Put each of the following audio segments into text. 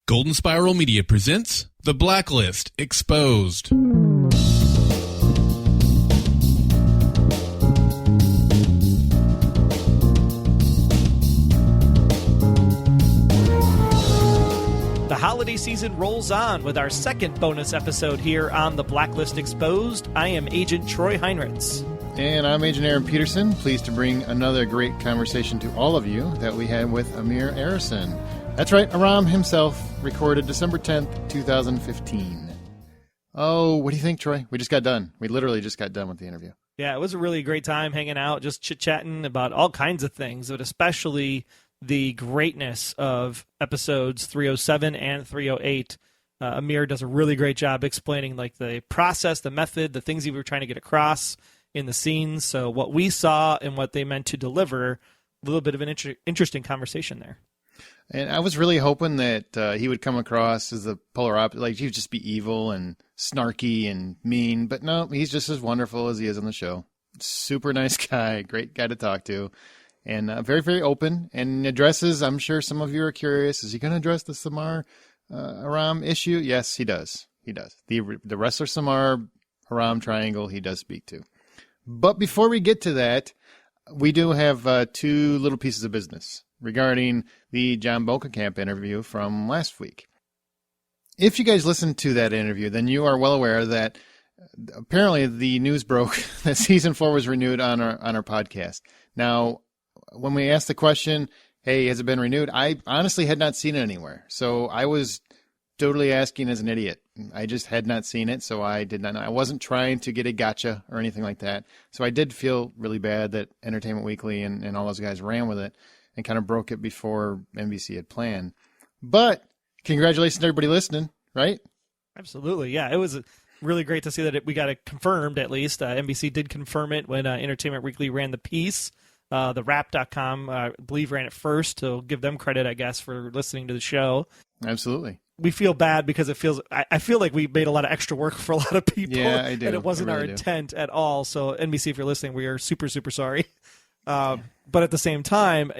Golden Spiral Media presents The Blacklist Exposed. The holiday season rolls on with our second bonus episode here on The Blacklist Exposed. I am Agent Troy Heinrichs. And I'm Agent Aram Peterson, pleased to bring another great conversation to all of you that we had with Amir Arison. That's right, Aram himself recorded December 10th, 2015. Oh, what do you think, Troy? We just got done. We literally just got done with the interview. Yeah, it was a really great time hanging out, just chit-chatting about all kinds of things, but especially the greatness of episodes 307 and 308. Amir does a really great job explaining like the process, the method, the things he were trying to get across in the scenes. So what we saw and what they meant to deliver, a little bit of an interesting conversation there. And I was really hoping that he would come across as the polar opposite, like he'd just be evil and snarky and mean. But no, he's just as wonderful as he is on the show. Super nice guy, great guy to talk to, and very, very open. And addresses, I'm sure some of you are curious, is he going to address the Samar Aram issue? Yes, he does. He does. The wrestler Samar Aram triangle he does speak to. But before we get to that, we do have two little pieces of business regarding the John Bokenkamp interview from last week. If you guys listened to that interview, then you are well aware that apparently the news broke that season 4 was renewed on our podcast. Now, when we asked the question, hey, has it been renewed? I honestly had not seen it anywhere. So I was totally asking as an idiot. I just had not seen it, so I did not know. I wasn't trying to get a gotcha or anything like that. So I did feel really bad that Entertainment Weekly and all those guys ran with it and kind of broke it before NBC had planned. But congratulations to everybody listening, right? Absolutely, yeah. It was really great to see that we got it confirmed, at least. NBC did confirm it when Entertainment Weekly ran the piece. The Wrap.com, I believe, ran it first, so give them credit, I guess, for listening to the show. Absolutely. We feel bad because I feel like we made a lot of extra work for a lot of people. Yeah, I do. And it wasn't our intent at all. So NBC, if you're listening, we are super, super sorry. But at the same time,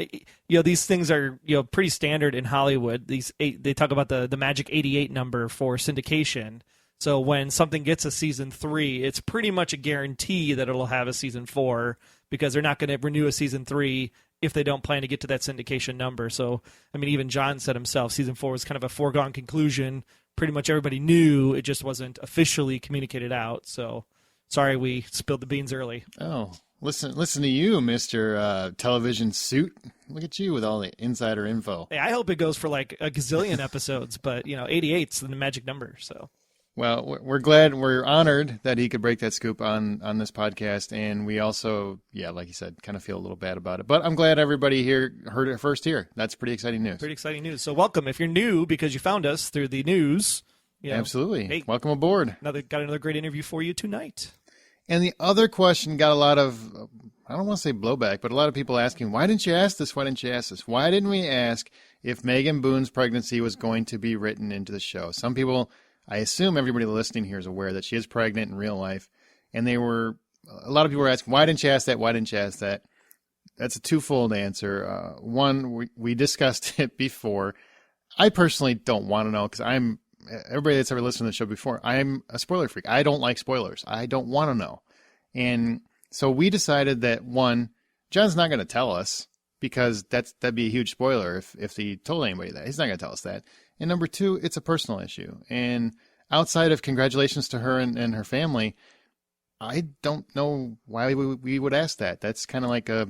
these things are, pretty standard in Hollywood. They talk about the magic 88 number for syndication. So when something gets a season 3, it's pretty much a guarantee that it'll have a season 4 because they're not going to renew a season 3 if they don't plan to get to that syndication number. So, I mean, even John said himself, season 4 was kind of a foregone conclusion. Pretty much everybody knew, it just wasn't officially communicated out. So, sorry we spilled the beans early. Oh, listen to you, Mr. Television Suit. Look at you with all the insider info. Hey, I hope it goes for like a gazillion episodes, but, 88's the magic number, so... Well, we're honored that he could break that scoop on this podcast, and we also, like you said, kind of feel a little bad about it. But I'm glad everybody here heard it first here. That's pretty exciting news. Pretty exciting news. So welcome. If you're new because you found us through the news. Absolutely. Hey, welcome aboard. Got another great interview for you tonight. And the other question got a lot of, I don't want to say blowback, but a lot of people asking, why didn't you ask this? Why didn't you ask this? Why didn't we ask if Megan Boone's pregnancy was going to be written into the show? Some people... I assume everybody listening here is aware that she is pregnant in real life. And a lot of people were asking, why didn't you ask that? Why didn't you ask that? That's a twofold answer. One, we discussed it before. I personally don't want to know because everybody that's ever listened to the show before, I'm a spoiler freak. I don't like spoilers. I don't want to know. And so we decided that one, John's not going to tell us because that'd be a huge spoiler if he told anybody that. He's not going to tell us that. And number two, it's a personal issue. And outside of congratulations to her and her family, I don't know why we would ask that. That's kind of like a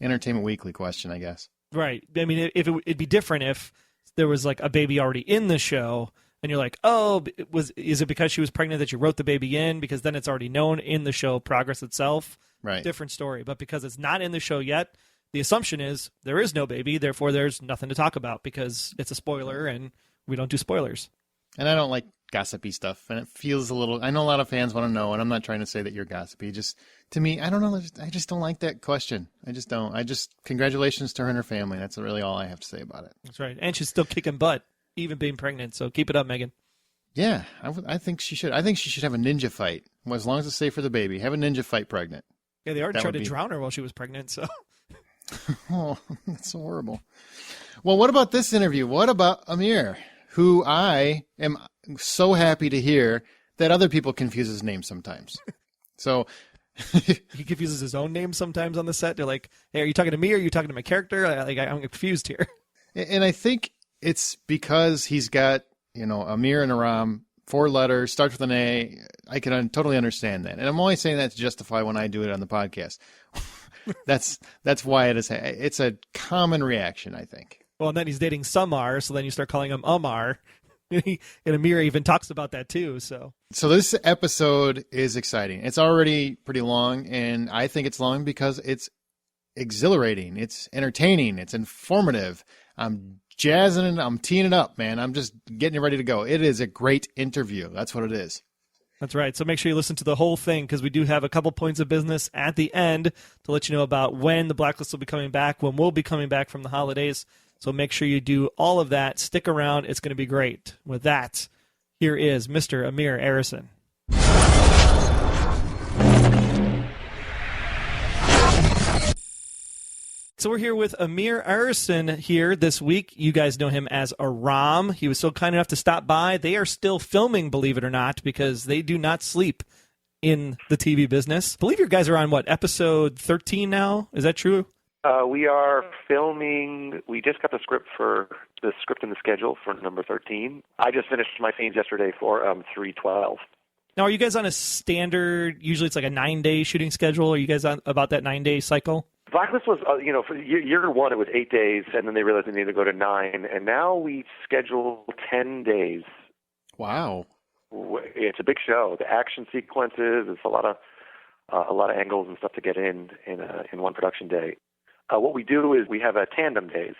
Entertainment Weekly question, I guess. Right. I mean, it'd be different if there was like a baby already in the show and you're like, oh, is it because she was pregnant that you wrote the baby in? Because then it's already known in the show progress itself. Right. Different story. But because it's not in the show yet, the assumption is there is no baby, therefore there's nothing to talk about because it's a spoiler and we don't do spoilers. And I don't like gossipy stuff, and it feels a little... I know a lot of fans want to know, and I'm not trying to say that you're gossipy. Just, to me, I don't know. I just don't like that question. I just don't. Congratulations to her and her family. That's really all I have to say about it. That's right. And she's still kicking butt, even being pregnant, so keep it up, Megan. Yeah, I think she should. I think she should have a ninja fight, as long as it's safe for the baby. Have a ninja fight pregnant. Yeah, they already tried to drown her while she was pregnant, so... Oh, that's so horrible. Well, what about this interview? What about Amir? who I am so happy to hear that other people confuse his name sometimes. So He confuses his own name sometimes on the set. They're like, "Hey, are you talking to me or are you talking to my character?" I'm confused here. And I think it's because he's got, Amir and Aram, 4 letters, starts with an A. I can totally understand that. And I'm only saying that to justify when I do it on the podcast. That's why it is. It's a common reaction, I think. Well, and then he's dating Samar, so then you start calling him Amar. And Amir even talks about that too. So this episode is exciting. It's already pretty long, and I think it's long because it's exhilarating. It's entertaining. It's informative. I'm jazzing and I'm teeing it up, man. I'm just getting it ready to go. It is a great interview. That's what it is. That's right. So make sure you listen to the whole thing because we do have a couple points of business at the end to let you know about when the Blacklist will be coming back, when we'll be coming back from the holidays. So make sure you do all of that. Stick around. It's going to be great. With that, here is Mr. Amir Arison. So we're here with Amir Arison here this week. You guys know him as Aram. He was so kind enough to stop by. They are still filming, believe it or not, because they do not sleep in the TV business. I believe your guys are on, episode 13 now? Is that true? We are filming. We just got the script in the schedule for number 13. I just finished my scenes yesterday for 312. Now, are you guys on a standard, usually it's like a 9-day shooting schedule? Are you guys on about that 9-day cycle? Blacklist was, for year one, it was 8 days, and then they realized they needed to go to 9, and now we schedule 10 days. Wow. It's a big show. The action sequences, it's a lot of angles and stuff to get in one production day. What we do is we have a tandem days,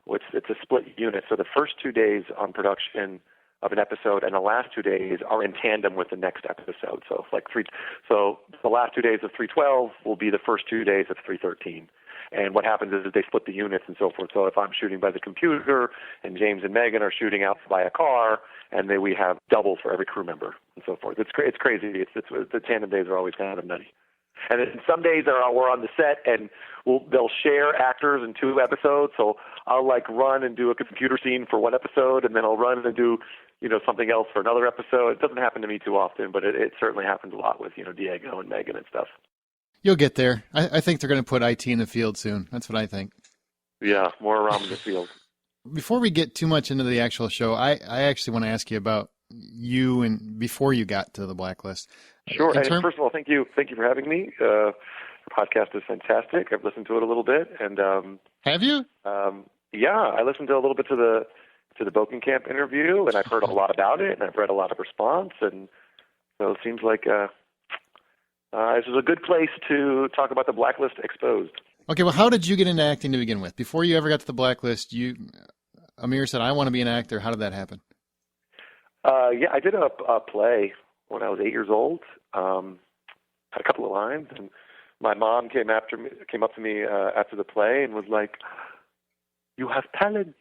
which it's a split unit. So the first 2 days on production of an episode and the last 2 days are in tandem with the next episode. So so the last 2 days of 312 will be the first 2 days of 313. And what happens is they split the units and so forth. So if I'm shooting by the computer and James and Megan are shooting out by a car, and then we have doubles for every crew member and so forth. It's crazy. The tandem days are always kind of nutty. And then some days we're on the set and they'll share actors in 2 episodes. So I'll run and do a computer scene for 1 episode, and then I'll run and do something else for another episode. It doesn't happen to me too often, but it certainly happens a lot with Diego and Megan and stuff. You'll get there. I think they're going to put IT in the field soon. That's what I think. Yeah, more around in the field. Before we get too much into the actual show, I actually want to ask you about you and before you got to the Blacklist. Sure. And first of all, thank you for having me. The podcast is fantastic. I've listened to it a little bit, and have you? Yeah, I listened to a little bit to the Bokenkamp interview, and I've heard a lot about it, and I've read a lot of response, and so it seems like this is a good place to talk about the Blacklist exposed. Okay, well, how did you get into acting to begin with? Before you ever got to the Blacklist, Amir said, "I want to be an actor." How did that happen? Yeah, I did a play when I was 8 years old. Had a couple of lines, and my mom came up to me after the play and was like, "You have talent."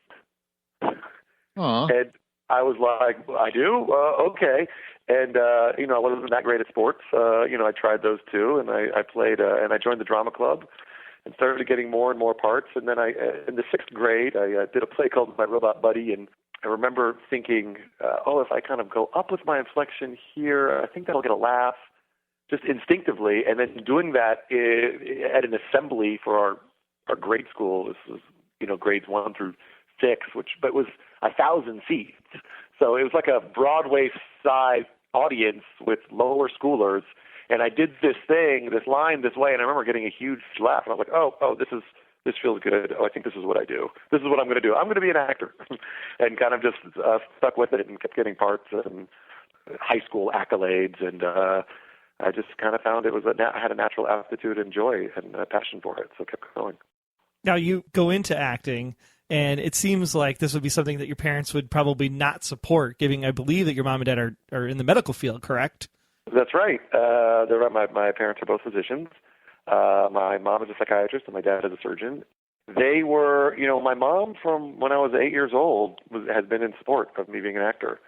Aww. And I was like, "I do? Okay." And I wasn't that great at sports. I tried those too, and I played, and I joined the drama club and started getting more and more parts. And then in the 6th grade, I did a play called My Robot Buddy, and I remember thinking, if I kind of go up with my inflection here, I think that'll get a laugh, just instinctively. And then doing that at an assembly for our grade school, this was, grades 1 through 6, but was 1,000 seats. So it was like a Broadway-sized audience with lower schoolers. And I did this line this way, and I remember getting a huge laugh. And I was like, oh, this feels good. Oh, I think this is what I do. This is what I'm going to do. I'm going to be an actor. And kind of just stuck with it and kept getting parts and high school accolades. And I just kind of found I had a natural aptitude and joy and a passion for it, so kept going. Now you go into acting, and it seems like this would be something that your parents would probably not support, given I believe that your mom and dad are in the medical field, correct? That's right. My parents are both physicians. My mom is a psychiatrist and my dad is a surgeon. They were, my mom from when I was 8 years old has been in support of me being an actor.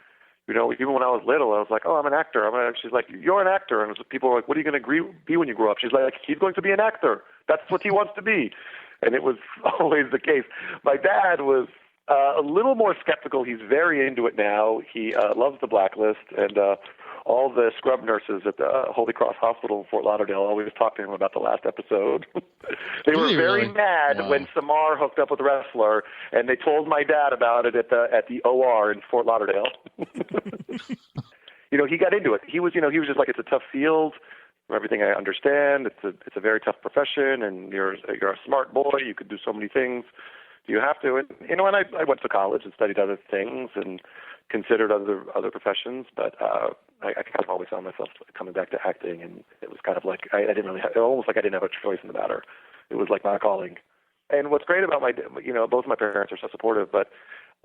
Even when I was little, I was like, "Oh, I'm an actor." She's like, "You're an actor," and people were like, "What are you going to be when you grow up?" She's like, "He's going to be an actor. That's what he wants to be," and it was always the case. My dad was A little more skeptical. He's very into it now. He loves the Blacklist, and all the scrub nurses at the Holy Cross Hospital in Fort Lauderdale always talk to him about the last episode. They were very mad when Samar hooked up with a wrestler, and they told my dad about it at the OR in Fort Lauderdale. He got into it. He was just like, it's a tough field. From everything I understand, it's a very tough profession, and you're a smart boy. You could do so many things. Do you have to? And and I went to college and studied other things and considered other professions, but I kind of always found myself coming back to acting, and it was kind of like I didn't really have, almost like I didn't have a choice in the matter. It was like my calling. And what's great about both my parents are so supportive, but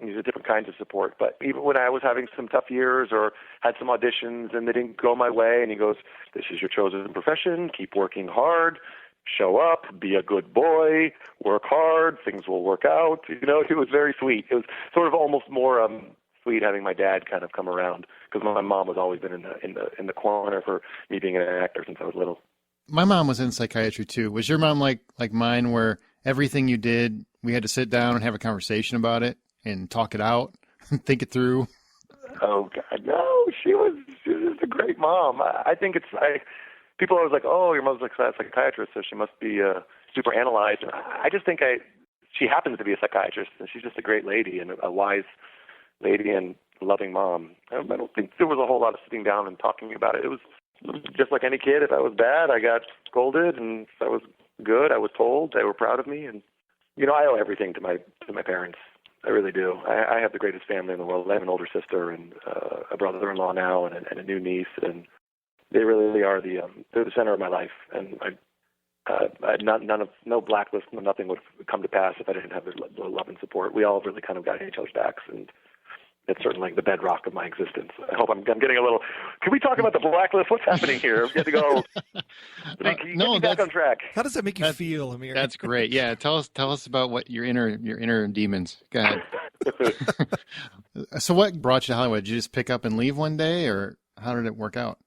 these are different kinds of support. But even when I was having some tough years or had some auditions and they didn't go my way, and he goes, "This is your chosen profession. Keep working hard. Show up, be a good boy, work hard, things will work out." It was very sweet. It was sort of almost more sweet having my dad kind of come around, because my mom has always been in the corner for me being an actor since I was little. My mom was in psychiatry too. Was your mom like mine, where everything you did, we had to sit down and have a conversation about it and talk it out and think it through? Oh God, no! She was just a great mom. I think people are always like, "Oh, your mother's a psychiatrist, so she must be super analyzed." And I just think she happens to be a psychiatrist, and she's just a great lady and a wise lady and loving mom. I don't think there was a whole lot of sitting down and talking about it. It was just like any kid. If I was bad, I got scolded, and if I was good, I was told. They were proud of me, and I owe everything to my parents. I really do. I have the greatest family in the world. I have an older sister and a brother-in-law now, and a new niece, and they really are they're the center of my life. And no Blacklist, nothing would have come to pass if I didn't have their love and support. We all really kind of got each other's backs, and it's certainly the bedrock of my existence. I hope I'm getting a little. Can we talk about the Blacklist? What's happening here? We have to go. Get me back on track. How does that make you feel, Amir? That's great. Yeah, tell us about what your inner demons. Go ahead. So, what brought you to Hollywood? Did you just pick up and leave one day, or how did it work out?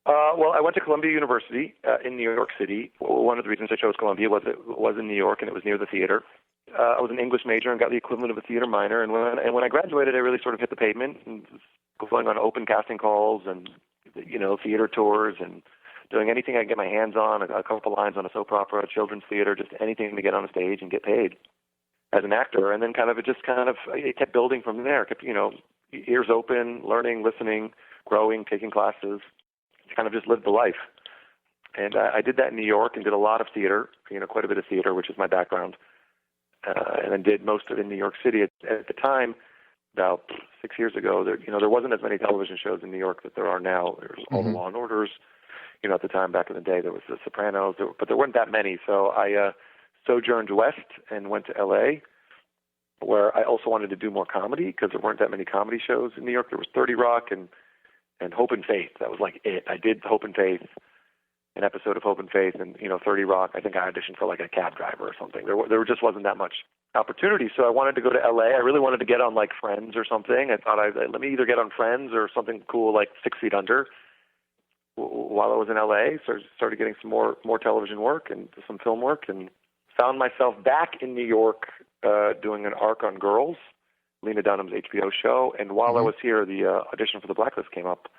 Well, I went to Columbia University in New York City. One of the reasons I chose Columbia was it was in New York and it was near the theater. I was an English major and got the equivalent of a theater minor. And when I graduated, I really sort of hit the pavement and was going on open casting calls and theater tours and doing anything I could get my hands on, a couple lines on a soap opera, children's theater, just anything to get on a stage and get paid as an actor. And then it kept building from there. Kept ears open, learning, listening, growing, taking classes. Kind of just lived the life. And I did that in New York and did a lot of theater, quite a bit of theater, which is my background. And then did most of it in New York City. At the time, about 6 years ago, there wasn't as many television shows in New York that there are now. There was all the Law and Orders. At the time, back in the day, there was The Sopranos, but there weren't that many. So I sojourned west and went to L.A., where I also wanted to do more comedy because there weren't that many comedy shows in New York. There was 30 Rock and Hope and Faith. That was like it. I did Hope and Faith, an episode of Hope and Faith, and 30 Rock. I think I auditioned for like a cab driver or something. There just wasn't that much opportunity. So I wanted to go to LA. I really wanted to get on like Friends or something. I thought let me either get on Friends or something cool like 6 Feet Under. While I was in LA, so started getting some more television work and some film work, and found myself back in New York doing an arc on Girls, Lena Dunham's HBO show. And while I was here, the audition for the Blacklist came up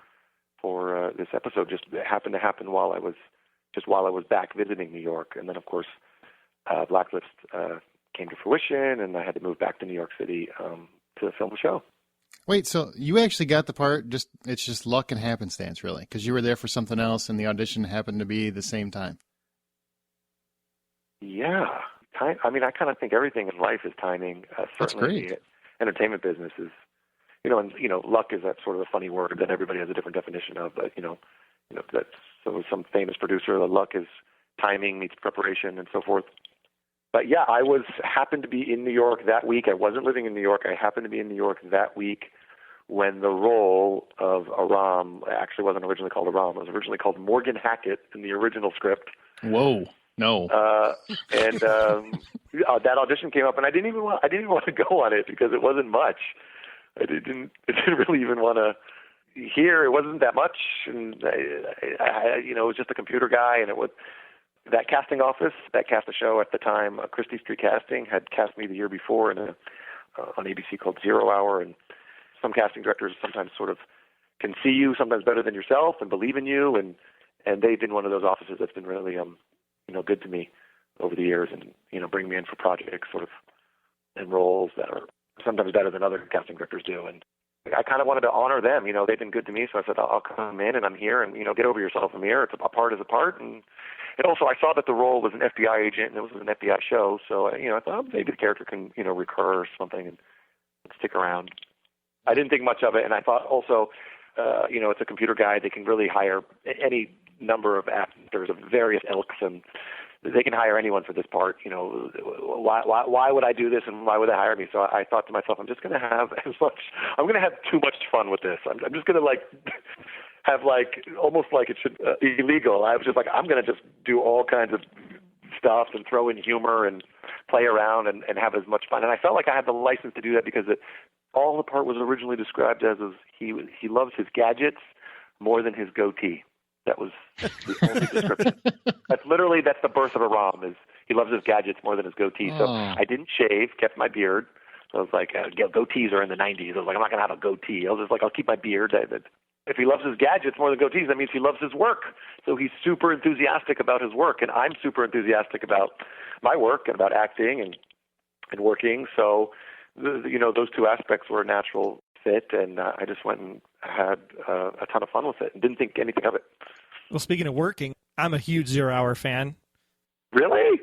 for this episode. Just happened to happen while I was back visiting New York. And then, of course, Blacklist came to fruition, and I had to move back to New York City to film the show. Wait, so you actually got the part? It's just luck and happenstance, really, because you were there for something else, and the audition happened to be the same time. Yeah, I mean, I kind of think everything in life is timing. That's certainly, great. The entertainment business is, and luck is that sort of a funny word that everybody has a different definition of. But that's some famous producer. Luck is timing meets preparation and so forth. But yeah, I happened to be in New York that week. I wasn't living in New York. I happened to be in New York that week when the role of Aram actually wasn't originally called Aram. It was originally called Morgan Hackett in the original script. Whoa, no. And that audition came up, and I didn't even want to go on it because it wasn't much. I didn't really even want to hear. It wasn't that much, and it was just a computer guy, and it was. That casting office that cast the show at the time, Christie Street Casting, had cast me the year before in on ABC called 0 Hour, and some casting directors sometimes sort of can see you sometimes better than yourself and believe in you, and they've been one of those offices that's been really good to me over the years, and bring me in for projects sort of and roles that are sometimes better than other casting directors do. And I kind of wanted to honor them. They've been good to me, so I said, I'll come in, and I'm here, and get over yourself, Amir. It's a part is a part. And also I saw that the role was an FBI agent, and it was an FBI show, so I thought maybe the character can recur or something and stick around. I didn't think much of it, and I thought also it's a computer guide. They can really hire any number of actors of various ilks, and they can hire anyone for this part. Why would I do this, and why would they hire me? So I thought to myself, I'm going to have too much fun with this. I'm just going to have almost like it should illegal. I was just I'm going to just do all kinds of stuff and throw in humor and play around and have as much fun. And I felt like I had the license to do that because all the part was originally described as he loves his gadgets more than his goatee. That was the only description. That's the birth of Aram, is he loves his gadgets more than his goatee. So I didn't shave, kept my beard. So I was like, goatees are in the 90s. I was like, I'm not going to have a goatee. I was just like, I'll keep my beard. If he loves his gadgets more than goatees, that means he loves his work. So he's super enthusiastic about his work, and I'm super enthusiastic about my work and about acting and working. So, those two aspects were a natural fit, and I just went and had a ton of fun with it and didn't think anything of it. Well, speaking of working, I'm a huge 0 Hour fan. Really?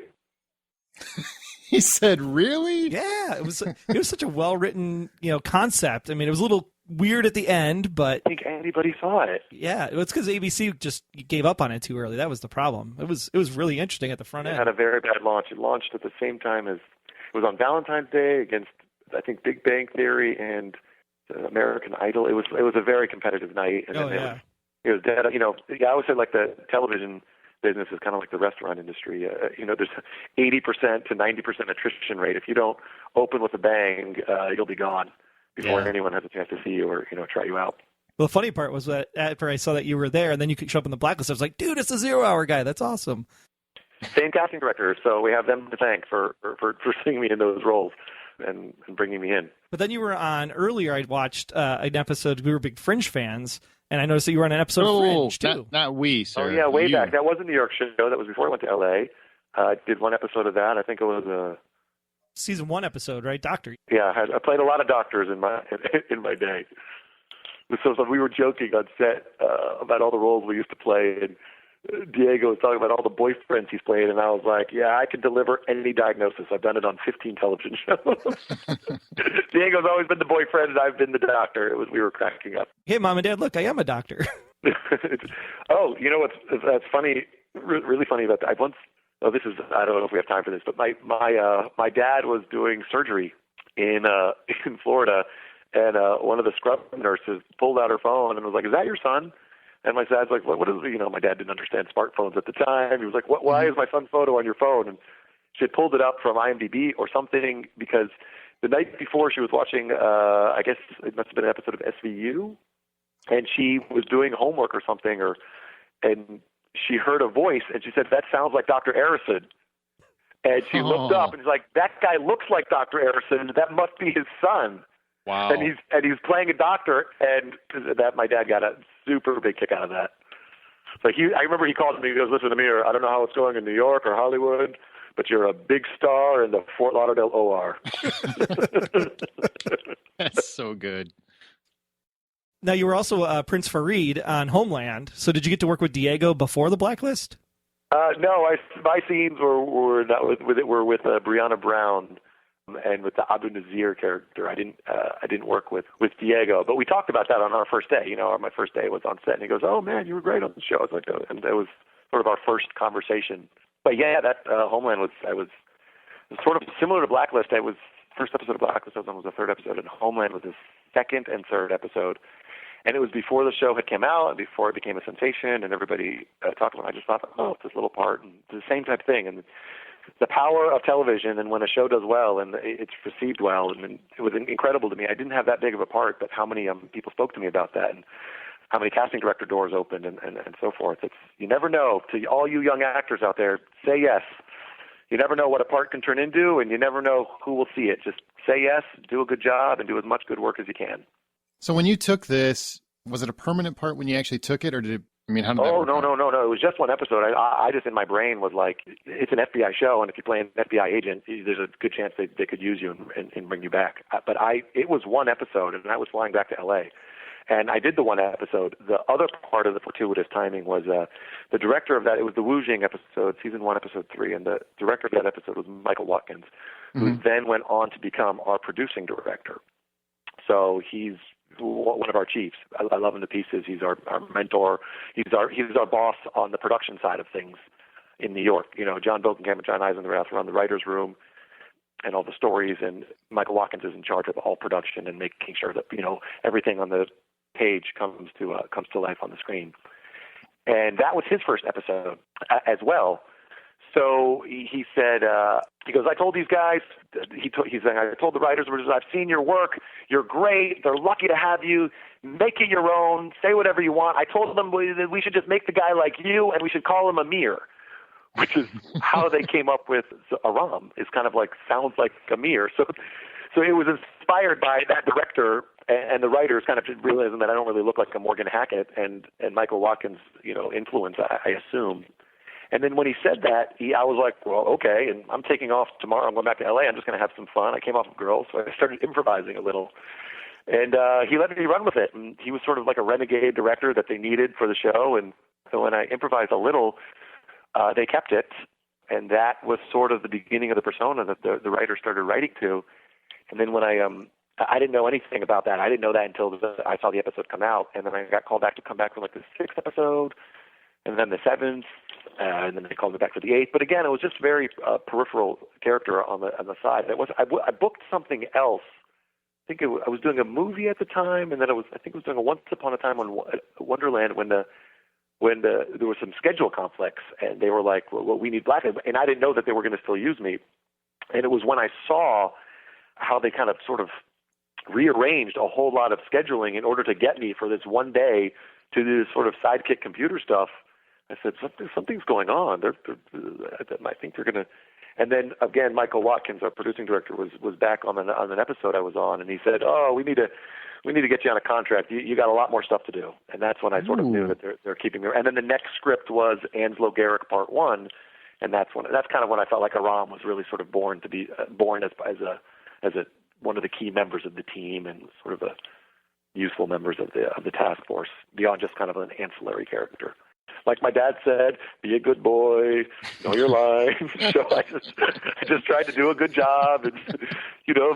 He said, really? Yeah, it was such a well-written, concept. I mean, it was a little weird at the end, but I think anybody saw it. Yeah, it's because ABC just gave up on it too early. That was the problem. It was really interesting at the front end. It had a very bad launch. It launched at the same time as it was on Valentine's Day against, I think, Big Bang Theory and American Idol. It was a very competitive night. And it was dead. I always say the television business is kind of like the restaurant industry. There's 80% to 90% attrition rate. If you don't open with a bang, you'll be gone before anyone has a chance to see you or try you out. Well, the funny part was that after I saw that you were there, and then you could show up on the Blacklist, I was like, dude, it's a 0 Hour guy. That's awesome. Same casting director, so we have them to thank for seeing me in those roles and bringing me in. But then you were on earlier. I watched an episode. We were big Fringe fans, and I noticed that you were on an episode of Fringe too. Not we, sir. Oh yeah, way back. That was a New York show. That was before I went to L.A. I did one episode of that. I think it was season 1 episode, right, Doctor? Yeah, I played a lot of doctors in my day. So we were joking on set about all the roles we used to play, and Diego was talking about all the boyfriends he's played, and I was like, yeah, I can deliver any diagnosis. I've done it on 15 television shows. Diego's always been the boyfriend, and I've been the doctor. We were cracking up. Hey, Mom and Dad, look, I am a doctor. Oh, that's funny, really funny about that. I don't know if we have time for this, but my dad was doing surgery in Florida, and one of the scrub nurses pulled out her phone and was like, "Is that your son?" And my dad's like, "What is it?" My dad didn't understand smartphones at the time. He was like, "Why is my son's photo on your phone?" And she had pulled it up from IMDb or something because the night before she was watching, I guess it must have been an episode of SVU, and she was doing homework or something, and she heard a voice, and she said, "That sounds like Dr. Arison." And she looked up, and she's like, "That guy looks like Dr. Arison. That must be his son." Wow. And he's playing a doctor, and that my dad got a super big kick out of that. So I remember he called me. He goes, "Listen, Amir, I don't know how it's going in New York or Hollywood, but you're a big star in the Fort Lauderdale OR." That's so good. Now, you were also Prince Farid on Homeland. So did you get to work with Diego before the Blacklist? No, my scenes were not with Brianna Brown and with the Abu Nazir character. I didn't work with Diego, but we talked about that on our first day. My first day was on set, and he goes, "Oh man, you were great on the show." I was like, oh, and that was sort of our first conversation. But yeah, that Homeland was sort of similar to Blacklist. It was first episode of Blacklist was the third episode, and Homeland was the second and third episode. And it was before the show had come out and before it became a sensation and everybody talked about it. I just thought, it's this little part. And it's the same type of thing. And the power of television, and when a show does well and it's received well, and it was incredible to me. I didn't have that big of a part, but how many people spoke to me about that and how many casting director doors opened and so forth. You never know. To all you young actors out there, say yes. You never know what a part can turn into, and you never know who will see it. Just say yes, do a good job, and do as much good work as you can. So when you took this, was it a permanent part when you actually took it, or did it? I mean, how did that work out? No. It was just one episode. I just, in my brain, was like, it's an FBI show, and if you play an FBI agent, there's a good chance they could use you and bring you back. But it was one episode, and I was flying back to L.A., and I did the one episode. The other part of the fortuitous timing was the director of that. It was the Wu Jing episode, season 1, episode 3, and the director of that episode was Michael Watkins, who then went on to become our producing director. So he's one of our chiefs. I love him to pieces. He's our mentor. He's our boss on the production side of things in New York. You know, John Bokenkamp and John Eisendrath run the writer's room and all the stories, and Michael Watkins is in charge of all production and making sure that, you know, everything on the page comes to life on the screen. And that was his first episode as well. So he said, he goes, I told these guys, he's saying, I told the writers, I've seen your work. You're great. They're lucky to have you. Make it your own. Say whatever you want. I told them that we should just make the guy like you, and we should call him Amir, which is how they came up with Aram. It's kind of like, sounds like Amir. So it was inspired by that director and the writers kind of realizing that I don't really look like a Morgan Hackett and Michael Watkins, you know, influence, I assume. And then when he said that, I was like, well, okay, and I'm taking off tomorrow. I'm going back to L.A. I'm just going to have some fun. I came off of Girls, so I started improvising a little. And he let me run with it. And he was sort of like a renegade director that they needed for the show. And so when I improvised a little, they kept it. And that was sort of the beginning of the persona that the writer started writing to. And then when I didn't know anything about that. I didn't know that until I saw the episode come out. And then I got called back to come back for like the 6th episode, and then the 7th, and then they called me back for the 8th. But again, it was just very peripheral character on the side. I booked something else. I was doing a movie at the time, and then I think it was doing a Once Upon a Time on Wonderland when there was some schedule conflicts, and they were like, well, we need Blacklist, and I didn't know that they were going to still use me. And it was when I saw how they kind of sort of rearranged a whole lot of scheduling in order to get me for this one day to do this sort of sidekick computer stuff. I said, something's going on. I think they're going to. And then again, Michael Watkins, our producing director, was back on an episode I was on, and he said, "Oh, we need to get you on a contract. You got a lot more stuff to do." And that's when I sort of knew that they're keeping me. And then the next script was Anslow Garrick Part 1, and that's kind of when I felt like Aram was really sort of born as one of the key members of the team and sort of a useful members of the task force beyond just kind of an ancillary character. Like my dad said, be a good boy, know your lines. So I just tried to do a good job and, you know,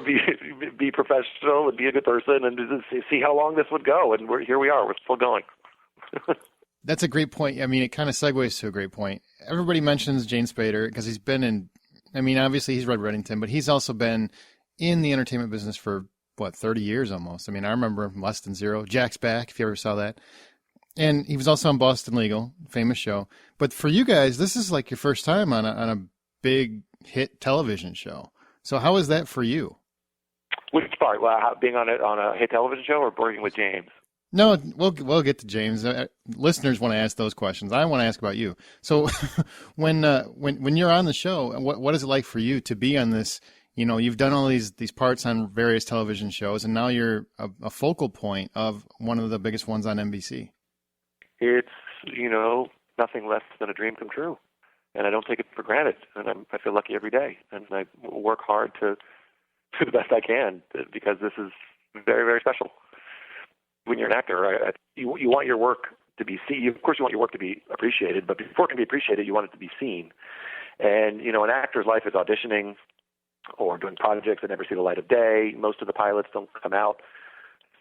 be professional and be a good person and just see how long this would go. And here we are. We're still going. That's a great point. I mean, it kind of segues to a great point. Everybody mentions Jane Spader because he's been in, I mean, obviously he's Red Reddington, but he's also been in the entertainment business for, 30 years almost. I mean, I remember him Less Than Zero, Jack's Back, if you ever saw that. And he was also on Boston Legal, famous show. But for you guys, this is like your first time on a big hit television show. So how is that for you? Which part? Well, being on a hit television show or working with James? No, we'll get to James. Listeners want to ask those questions. I want to ask about you. So when you're on the show, what is it like for you to be on this? You know, you've done all these parts on various television shows, and now you're a focal point of one of the biggest ones on NBC. It's, you know, nothing less than a dream come true. And I don't take it for granted. And I feel lucky every day. And I work hard to do the best I can because this is very, very special. When you're an actor, you want your work to be seen. Of course, you want your work to be appreciated, but before it can be appreciated, you want it to be seen. And, you know, an actor's life is auditioning or doing projects that never see the light of day. Most of the pilots don't come out.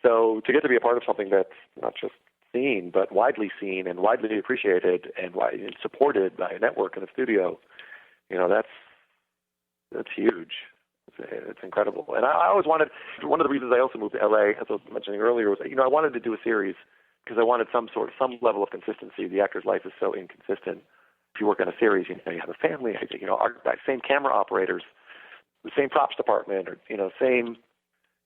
So to get to be a part of something that's not just seen, but widely seen and widely appreciated and supported by a network and a studio, you know, that's huge. It's incredible. And I always wanted, one of the reasons I also moved to LA, as I was mentioning earlier, was, you know, I wanted to do a series because I wanted some level of consistency. The actor's life is so inconsistent. If you work on a series, you know, you have a family, you know, same camera operators, the same props department, or, you know, same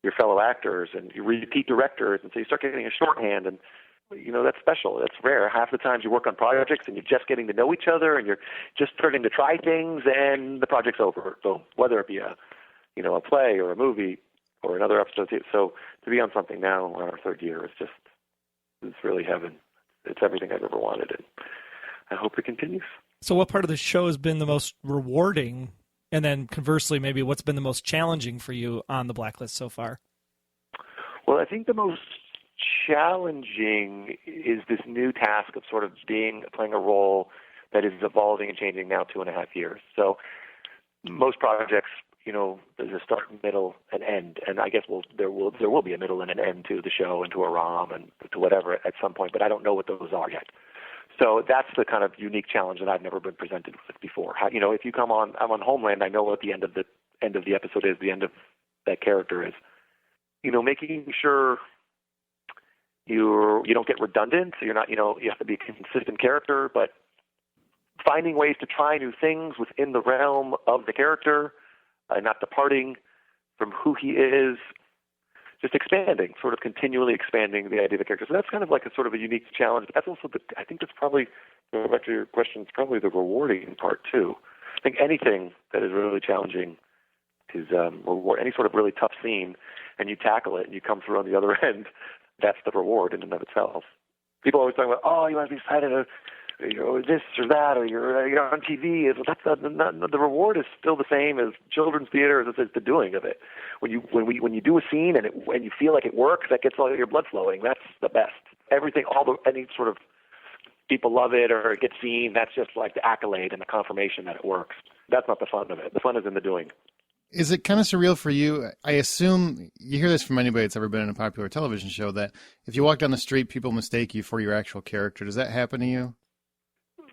your fellow actors, and you repeat directors, and so you start getting a shorthand, and, you know, that's special. That's rare. Half the times you work on projects and you're just getting to know each other and you're just starting to try things and the project's over. So whether it be a a play or a movie or another episode. So to be on something now on our third year it's really heaven. It's everything I've ever wanted, and I hope it continues. So what part of the show has been the most rewarding? And then conversely, maybe what's been the most challenging for you on the Blacklist so far? Well, I think the most challenging is this new task of sort of playing a role that is evolving and changing now 2.5 years. So most projects, there's a start, middle, and end, and I guess there will be a middle and an end to the show and to Aram and to whatever at some point, but I don't know what those are yet. So that's the kind of unique challenge that I've never been presented with before. If you I'm on Homeland, I know what the end of the episode is, the end of that character is. Making sure you don't get redundant, so you're not, you have to be a consistent character, but finding ways to try new things within the realm of the character, not departing from who he is, just expanding, sort of continually expanding the idea of the character. So that's kind of like a sort of a unique challenge, but that's also I think that's probably, going back to your question, it's probably the rewarding part too. I think anything that is really challenging is any sort of really tough scene, and you tackle it and you come through on the other end, that's the reward in and of itself. People always talk about, oh, you must be excited to, this or that, or you're on TV. That's the reward is still the same as children's theater as the doing of it. When you do a scene and you feel like it works, that gets all your blood flowing. That's the best. Everything, any sort of people love it or it gets seen. That's just like the accolade and the confirmation that it works. That's not the fun of it. The fun is in the doing. Is it kind of surreal for you? I assume you hear this from anybody that's ever been in a popular television show, that if you walk down the street, people mistake you for your actual character. Does that happen to you?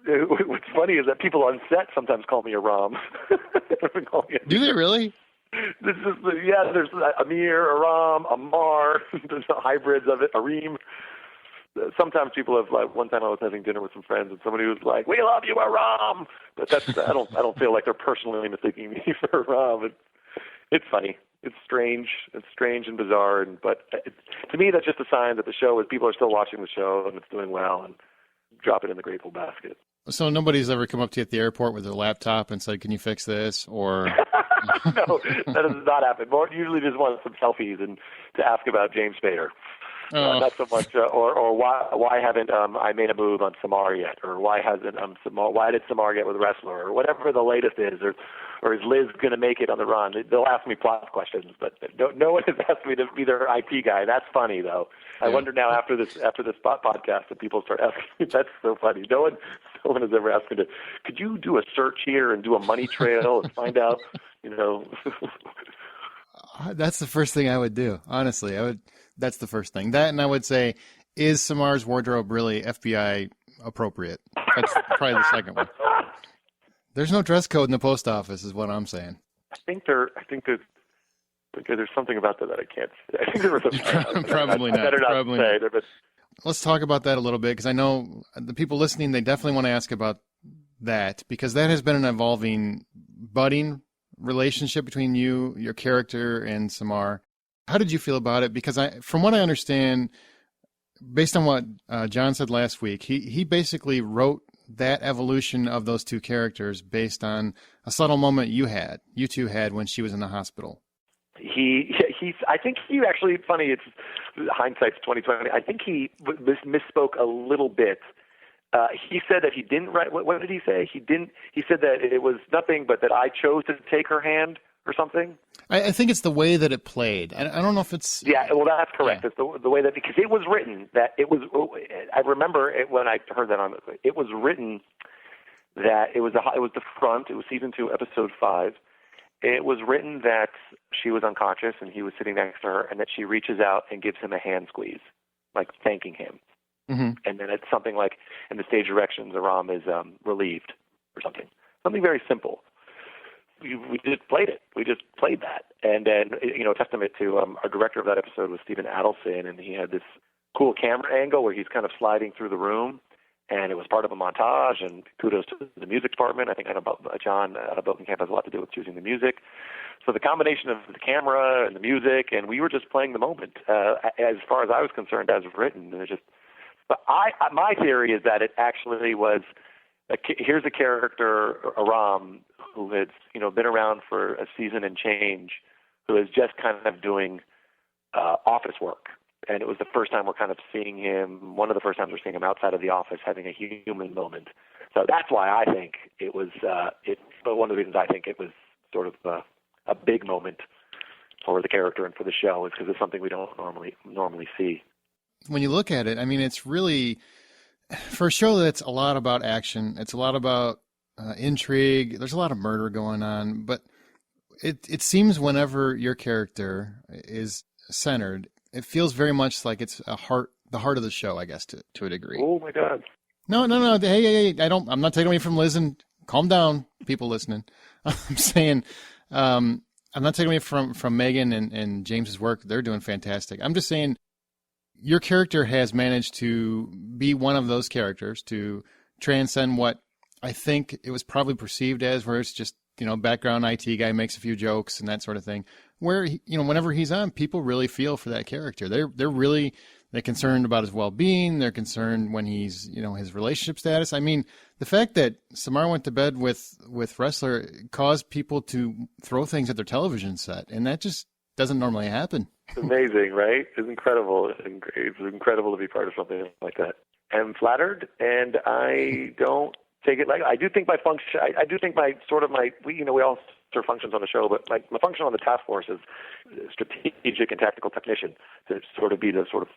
What's funny is that people on set sometimes call me Aram. Do they really? There's Amir, Aram, Amar. There's the hybrids of it, Arim. Sometimes people have, like, one time I was having dinner with some friends and somebody was like, "We love you, Aram." But I don't feel like they're personally mistaking me for Aram. It's funny. It's strange. It's strange and bizarre. But to me, that's just a sign that the show is, people are still watching the show and it's doing well, and drop it in the grateful basket. So nobody's ever come up to you at the airport with their laptop and said, "Can you fix this?" Or no, that has not happened. More usually just want some selfies and to ask about James Spader. Not so much, or why haven't I made a move on Samar yet, or why did Samar get with a wrestler, or whatever the latest is, or is Liz going to make it on the run? They'll ask me plot questions, but no one has asked me to be their IP guy. That's funny though. I wonder now after this podcast that people start asking me. That's so funny. No one has ever asked me to. Could you do a search here and do a money trail and find out? That's the first thing I would do. Honestly, That's the first thing. That, and I would say, is Samar's wardrobe really FBI appropriate? That's probably the second one. There's no dress code in the post office, is what I'm saying. I think there's something about that I can't say. I think there was probably not. Better not probably say. Not. But let's talk about that a little bit, because I know the people listening, they definitely want to ask about that, because that has been an evolving, budding relationship between you, your character, and Samar. How did you feel about it? Because from what I understand, based on what John said last week, he basically wrote that evolution of those two characters based on a subtle moment you two had when she was in the hospital. I think he actually, funny, it's hindsight's 2020. I think he misspoke a little bit. He said that he didn't write. What did he say? He said that it was nothing, but that I chose to take her hand or something. I think it's the way that it played. I don't know if it's. Yeah, well, that's correct. Yeah. It's the way that, because it was written that it was. I remember it when I heard that on. It was written that it was the front. It was season 2, episode 5. It was written that she was unconscious and he was sitting next to her, and that she reaches out and gives him a hand squeeze, like thanking him. Mm-hmm. And then it's something like, in the stage directions, Aram is relieved or something. Something very simple. We just played it. We just played that. And then, testament to our director of that episode was Stephen Adelson, and he had this cool camera angle where he's kind of sliding through the room, and it was part of a montage, and kudos to the music department. I think John out of Bokenkamp has a lot to do with choosing the music. So the combination of the camera and the music, and we were just playing the moment, as far as I was concerned, as written. And but my theory is that it actually was, here's a character, Aram, who had been around for a season and change, who is just kind of doing office work. And it was the first time we're kind of seeing him, one of the first times we're seeing him outside of the office having a human moment. So that's why I think it was, but one of the reasons I think it was sort of a big moment for the character and for the show is because it's something we don't normally see. When you look at it, I mean, it's really, for a show that's a lot about action, it's a lot about intrigue, there's a lot of murder going on, but it seems whenever your character is centered, it feels very much like it's the heart of the show, I guess, to a degree. Oh my God. No. Hey, I'm not taking away from Liz, and calm down, people listening. I'm saying, I'm not taking away from Megan and James's work. They're doing fantastic. I'm just saying your character has managed to be one of those characters to transcend what I think it was probably perceived as, where it's just, background IT guy makes a few jokes and that sort of thing, where, whenever he's on, people really feel for that character. They're concerned about his well-being. They're concerned when he's, his relationship status. I mean, the fact that Samar went to bed with Wrestler caused people to throw things at their television set, and that just doesn't normally happen. It's amazing, right? It's incredible. It's incredible to be part of something like that. I'm flattered, and I don't take it like I do think my function. I do think we all serve functions on the show, but my function on the task force is strategic and tactical technician, to sort of be the sort of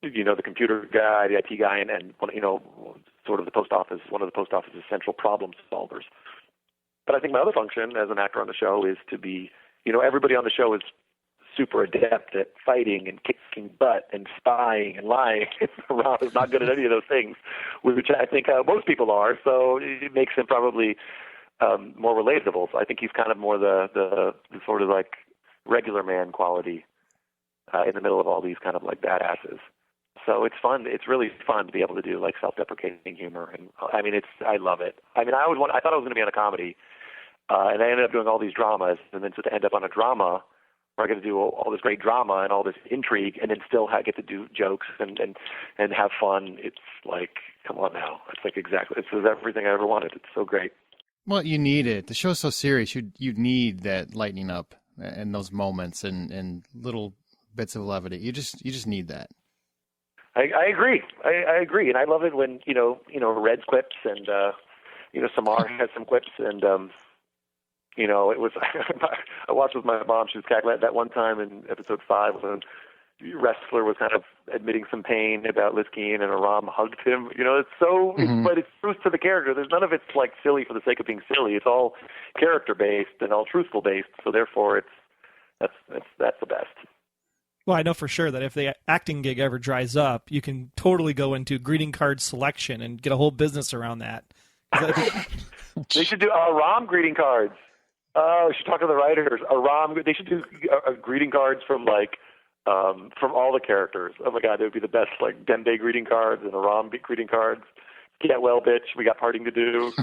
the computer guy, the IT guy, and sort of the post office, one of the post office's central problem solvers. But I think my other function as an actor on the show is to be, everybody on the show is super adept at fighting and kicking butt and spying and lying. Aram is not good at any of those things, which I think most people are. So it makes him probably more relatable. So I think he's kind of more the sort of like regular man quality in the middle of all these kind of like badasses. So it's fun. It's really fun to be able to do like self-deprecating humor, and I love it. I mean, I thought I was going to be on a comedy, and I ended up doing all these dramas, and then to end up on a drama where I get to do all this great drama and all this intrigue, and then still get to do jokes and have fun. It's like, come on now. It's like it's everything I ever wanted. It's so great. Well, you need it. The show's so serious. You need that lightening up and those moments and little bits of levity. You just need that. I agree. I agree, and I love it when Red's quips and Samar has some quips, and it was I watched with my mom. She was cackling that one time in episode 5 when Wrestler was kind of admitting some pain about Liskeen, and Aram hugged him. It's so, but it's truth to the character. There's none of it's like silly for the sake of being silly. It's all character based and all truthful based. So therefore, that's the best. Well, I know for sure that if the acting gig ever dries up, you can totally go into greeting card selection and get a whole business around that. They should do Aram greeting cards. Oh, we should talk to the writers. Aram, they should do greeting cards from all the characters. Oh my God, they would be the best, like Dembe greeting cards and Aram greeting cards. Get well, bitch. We got parting to do.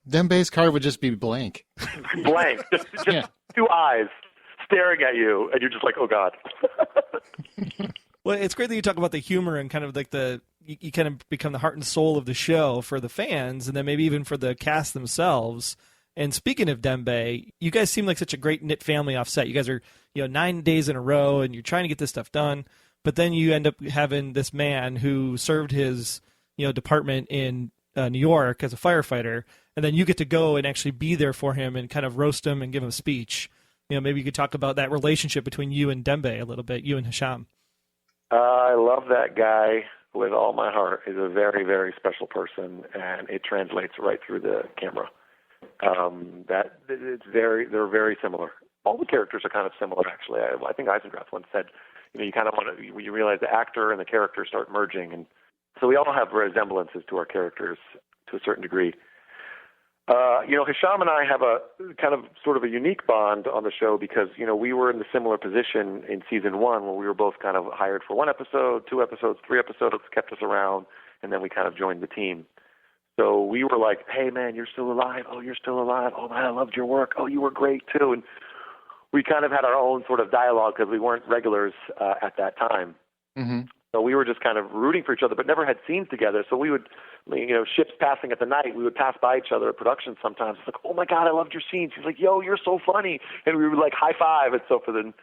Dembe's card would just be blank. Blank. Just 2 eyes staring at you, and you're just like, oh God. Well, it's great that you talk about the humor and kind of like you kind of become the heart and soul of the show for the fans, and then maybe even for the cast themselves. And speaking of Dembe, you guys seem like such a great knit family off set. You guys are, 9 days in a row, and you're trying to get this stuff done. But then you end up having this man who served his, department in New York as a firefighter, and then you get to go and actually be there for him and kind of roast him and give him a speech. Maybe you could talk about that relationship between you and Dembe a little bit, you and Hisham. I love that guy with all my heart. He's a very, very special person, and it translates right through the camera. They're very similar. All the characters are kind of similar, actually. I think Eisendrath once said, you kind of you realize the actor and the character start merging, and so we all have resemblances to our characters to a certain degree. Hisham and I have a kind of sort of a unique bond on the show because, we were in the similar position in season 1 where we were both kind of hired for 1 episode, 2 episodes, 3 episodes, kept us around, and then we kind of joined the team. So we were like, hey, man, you're still alive. Oh, you're still alive. Oh, man, I loved your work. Oh, you were great, too. And we kind of had our own sort of dialogue because we weren't regulars at that time. Mm-hmm. So we were just kind of rooting for each other, but never had scenes together. So we would, ships passing at the night, we would pass by each other at production sometimes. It's like, oh my God, I loved your scenes. He's like, yo, you're so funny. And we would like high five and so forth. And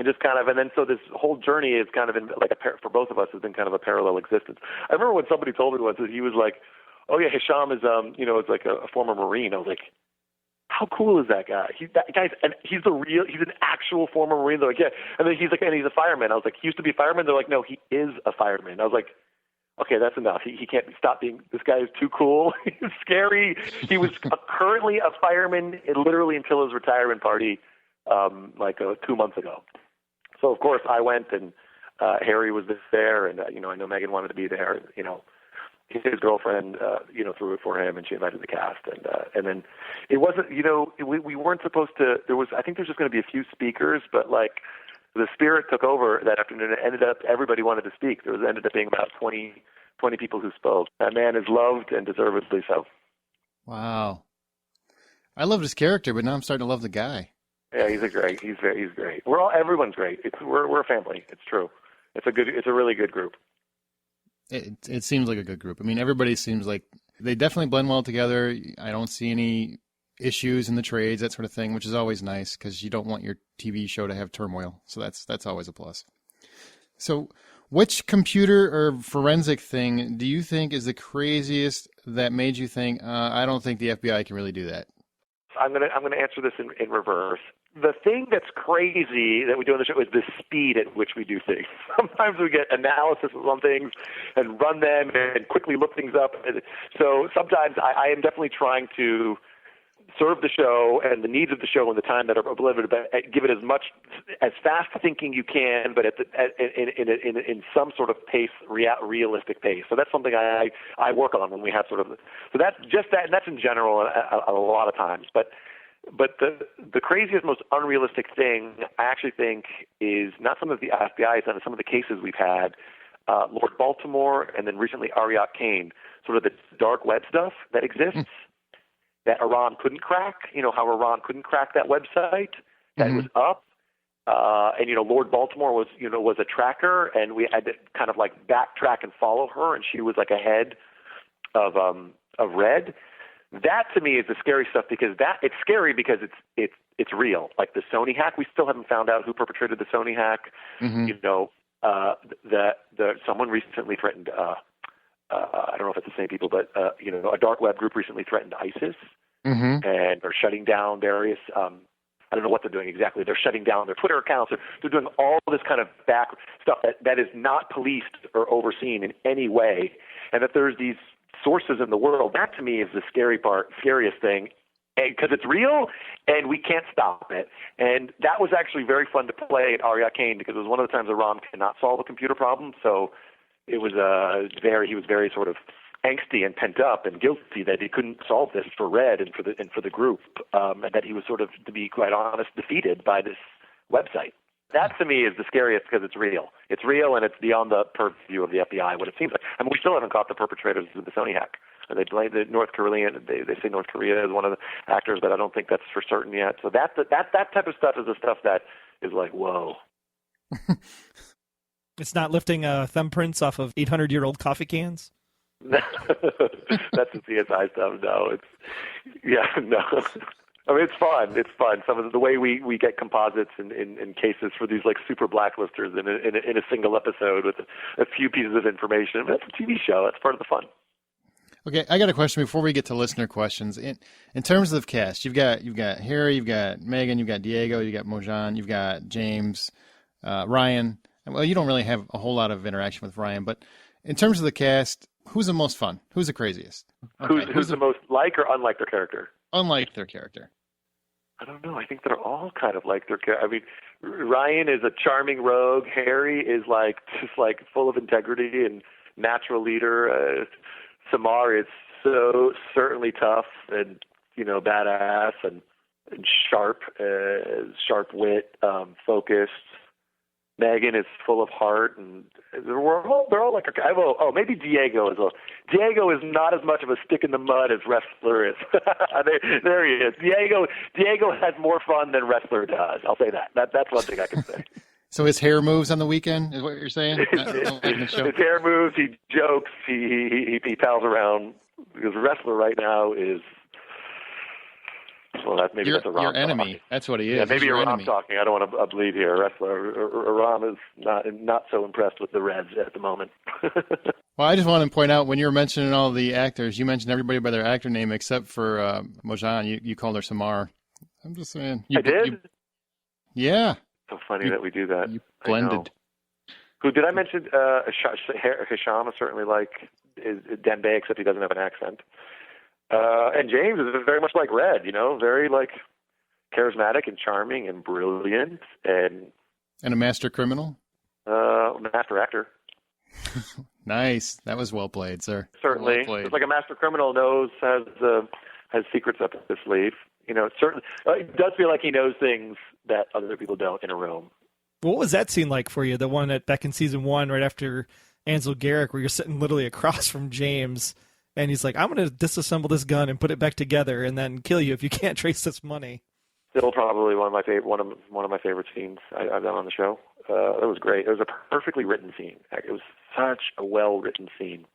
just kind of, and then so this whole journey is kind of been like for both of us has been kind of a parallel existence. I remember when somebody told me once that he was like, oh yeah, Hisham is, is like a former Marine. I was like, how cool is that guy? He's an actual former Marine. They're like, yeah. And then he's like, and he's a fireman. I was like, he used to be a fireman. They're like, no, he is a fireman. I was like, okay, that's enough. He can't stop being, this guy is too cool. He's scary. He was currently a fireman literally until his retirement party, 2 months ago. So of course I went and, Harry was there and, I know Megan wanted to be there, his girlfriend, threw it for him, and she invited the cast, and then it wasn't, we weren't supposed to. I think there's just going to be a few speakers, but like the spirit took over that afternoon. It ended up everybody wanted to speak. Ended up being about 20 people who spoke. That man is loved and deservedly so. Wow, I loved his character, but now I'm starting to love the guy. Yeah, he's great. He's great. Everyone's great. We're a family. It's true. It's a really good group. It seems like a good group. I mean, everybody seems like they definitely blend well together. I don't see any issues in the trades, that sort of thing, which is always nice because you don't want your TV show to have turmoil. So that's always a plus. So which computer or forensic thing do you think is the craziest that made you think, I don't think the FBI can really do that? I'm gonna answer this in reverse. The thing that's crazy that we do on the show is the speed at which we do things. Sometimes we get analysis of some things and run them and quickly look things up. So sometimes I am definitely trying to serve the show and the needs of the show and the time that are limited, but give it as fast thinking you can, but in some sort of pace, realistic pace. So that's something I work on when we have sort of. So that's just that, and that's in general a lot of times. But the craziest, most unrealistic thing I actually think is not some of the FBI has done, some of the cases we've had, Lord Baltimore, and then recently Ariat Kane, sort of the dark web stuff that exists. That Aram couldn't crack, how Aram couldn't crack that website that was up. And, Lord Baltimore was a tracker, and we had to kind of like backtrack and follow her, and she was like ahead of Red. That to me is the scary stuff because it's scary because it's real. Like the Sony hack, we still haven't found out who perpetrated the Sony hack. Someone recently threatened, I don't know if it's the same people, but a dark web group recently threatened ISIS and are shutting down various. I don't know what they're doing exactly. They're shutting down their Twitter accounts. They're doing all this kind of back stuff that is not policed or overseen in any way, and that there's these sources in the world. That to me is the scariest thing, because it's real and we can't stop it. And that was actually very fun to play at Ariat Kane because it was one of the times Aram cannot solve a computer problem, so. It was he was very sort of angsty and pent up and guilty that he couldn't solve this for Red and for the group, and that he was sort of, to be quite honest, defeated by this website. That to me is the scariest because it's real. It's real and it's beyond the purview of the FBI. What it seems like. I mean, we still haven't caught the perpetrators of the Sony hack. They blame the North Korean. They say North Korea is one of the actors, but I don't think that's for certain yet. So that type of stuff is the stuff that is like, whoa. It's not lifting thumbprints off of 800-year-old coffee cans? That's the CSI stuff. No, no. I mean, it's fun. It's fun. Some of the way we get composites in cases for these like super blacklisters in a single episode with a few pieces of information. But that's a TV show. That's part of the fun. Okay, I got a question before we get to listener questions. In terms of cast, you've got Harry, you've got Megan, you've got Diego, you've got Mojan, you've got James, Ryan. Well, you don't really have a whole lot of interaction with Ryan, but in terms of the cast, who's the most fun? Who's the craziest? Okay. Who's the most like or unlike their character? Unlike their character. I don't know. I think they're all kind of like their character. I mean, Ryan is a charming rogue. Harry is just full of integrity and natural leader. Samar is so certainly tough and badass and sharp wit, focused. Megan is full of heart, and they're all like. Maybe Diego is not as much of a stick in the mud as Wrestler is. There he is. Diego has more fun than Wrestler does. I'll say that. That's one thing I can say. So his hair moves on the weekend, is what you're saying? Not like in the show? His hair moves. He jokes. He pals around. Because wrestler right now is. Well, that's maybe your that's Aram enemy. talking. That's what he is. Yeah, maybe He's your Aram enemy. talking. I don't want to bleed here. Wrestler Aram is not so impressed with the Reds at the moment. Well, I just want to point out, when you were mentioning all the actors, you mentioned everybody by their actor name except for Mojan. You called her Samar. I'm just saying. I did? Yeah. So funny that we do that. You blended. Who did I mention? Hisham is certainly like Dembe, except he doesn't have an accent. And James is very much like Red, very like charismatic and charming and brilliant and a master criminal? Master actor. Nice. That was well played, sir. Certainly. Well played. It's like a master criminal has secrets up his sleeve. Certainly, it does feel like he knows things that other people don't in a room. What was that scene like for you? The one back in season 1, right after Ansel Garrick, where you're sitting literally across from James, and he's like, "I'm going to disassemble this gun and put it back together, and then kill you if you can't trace this money." Still, probably one of my favorite scenes I've done on the show. It was great. It was a perfectly written scene. It was such a well written scene.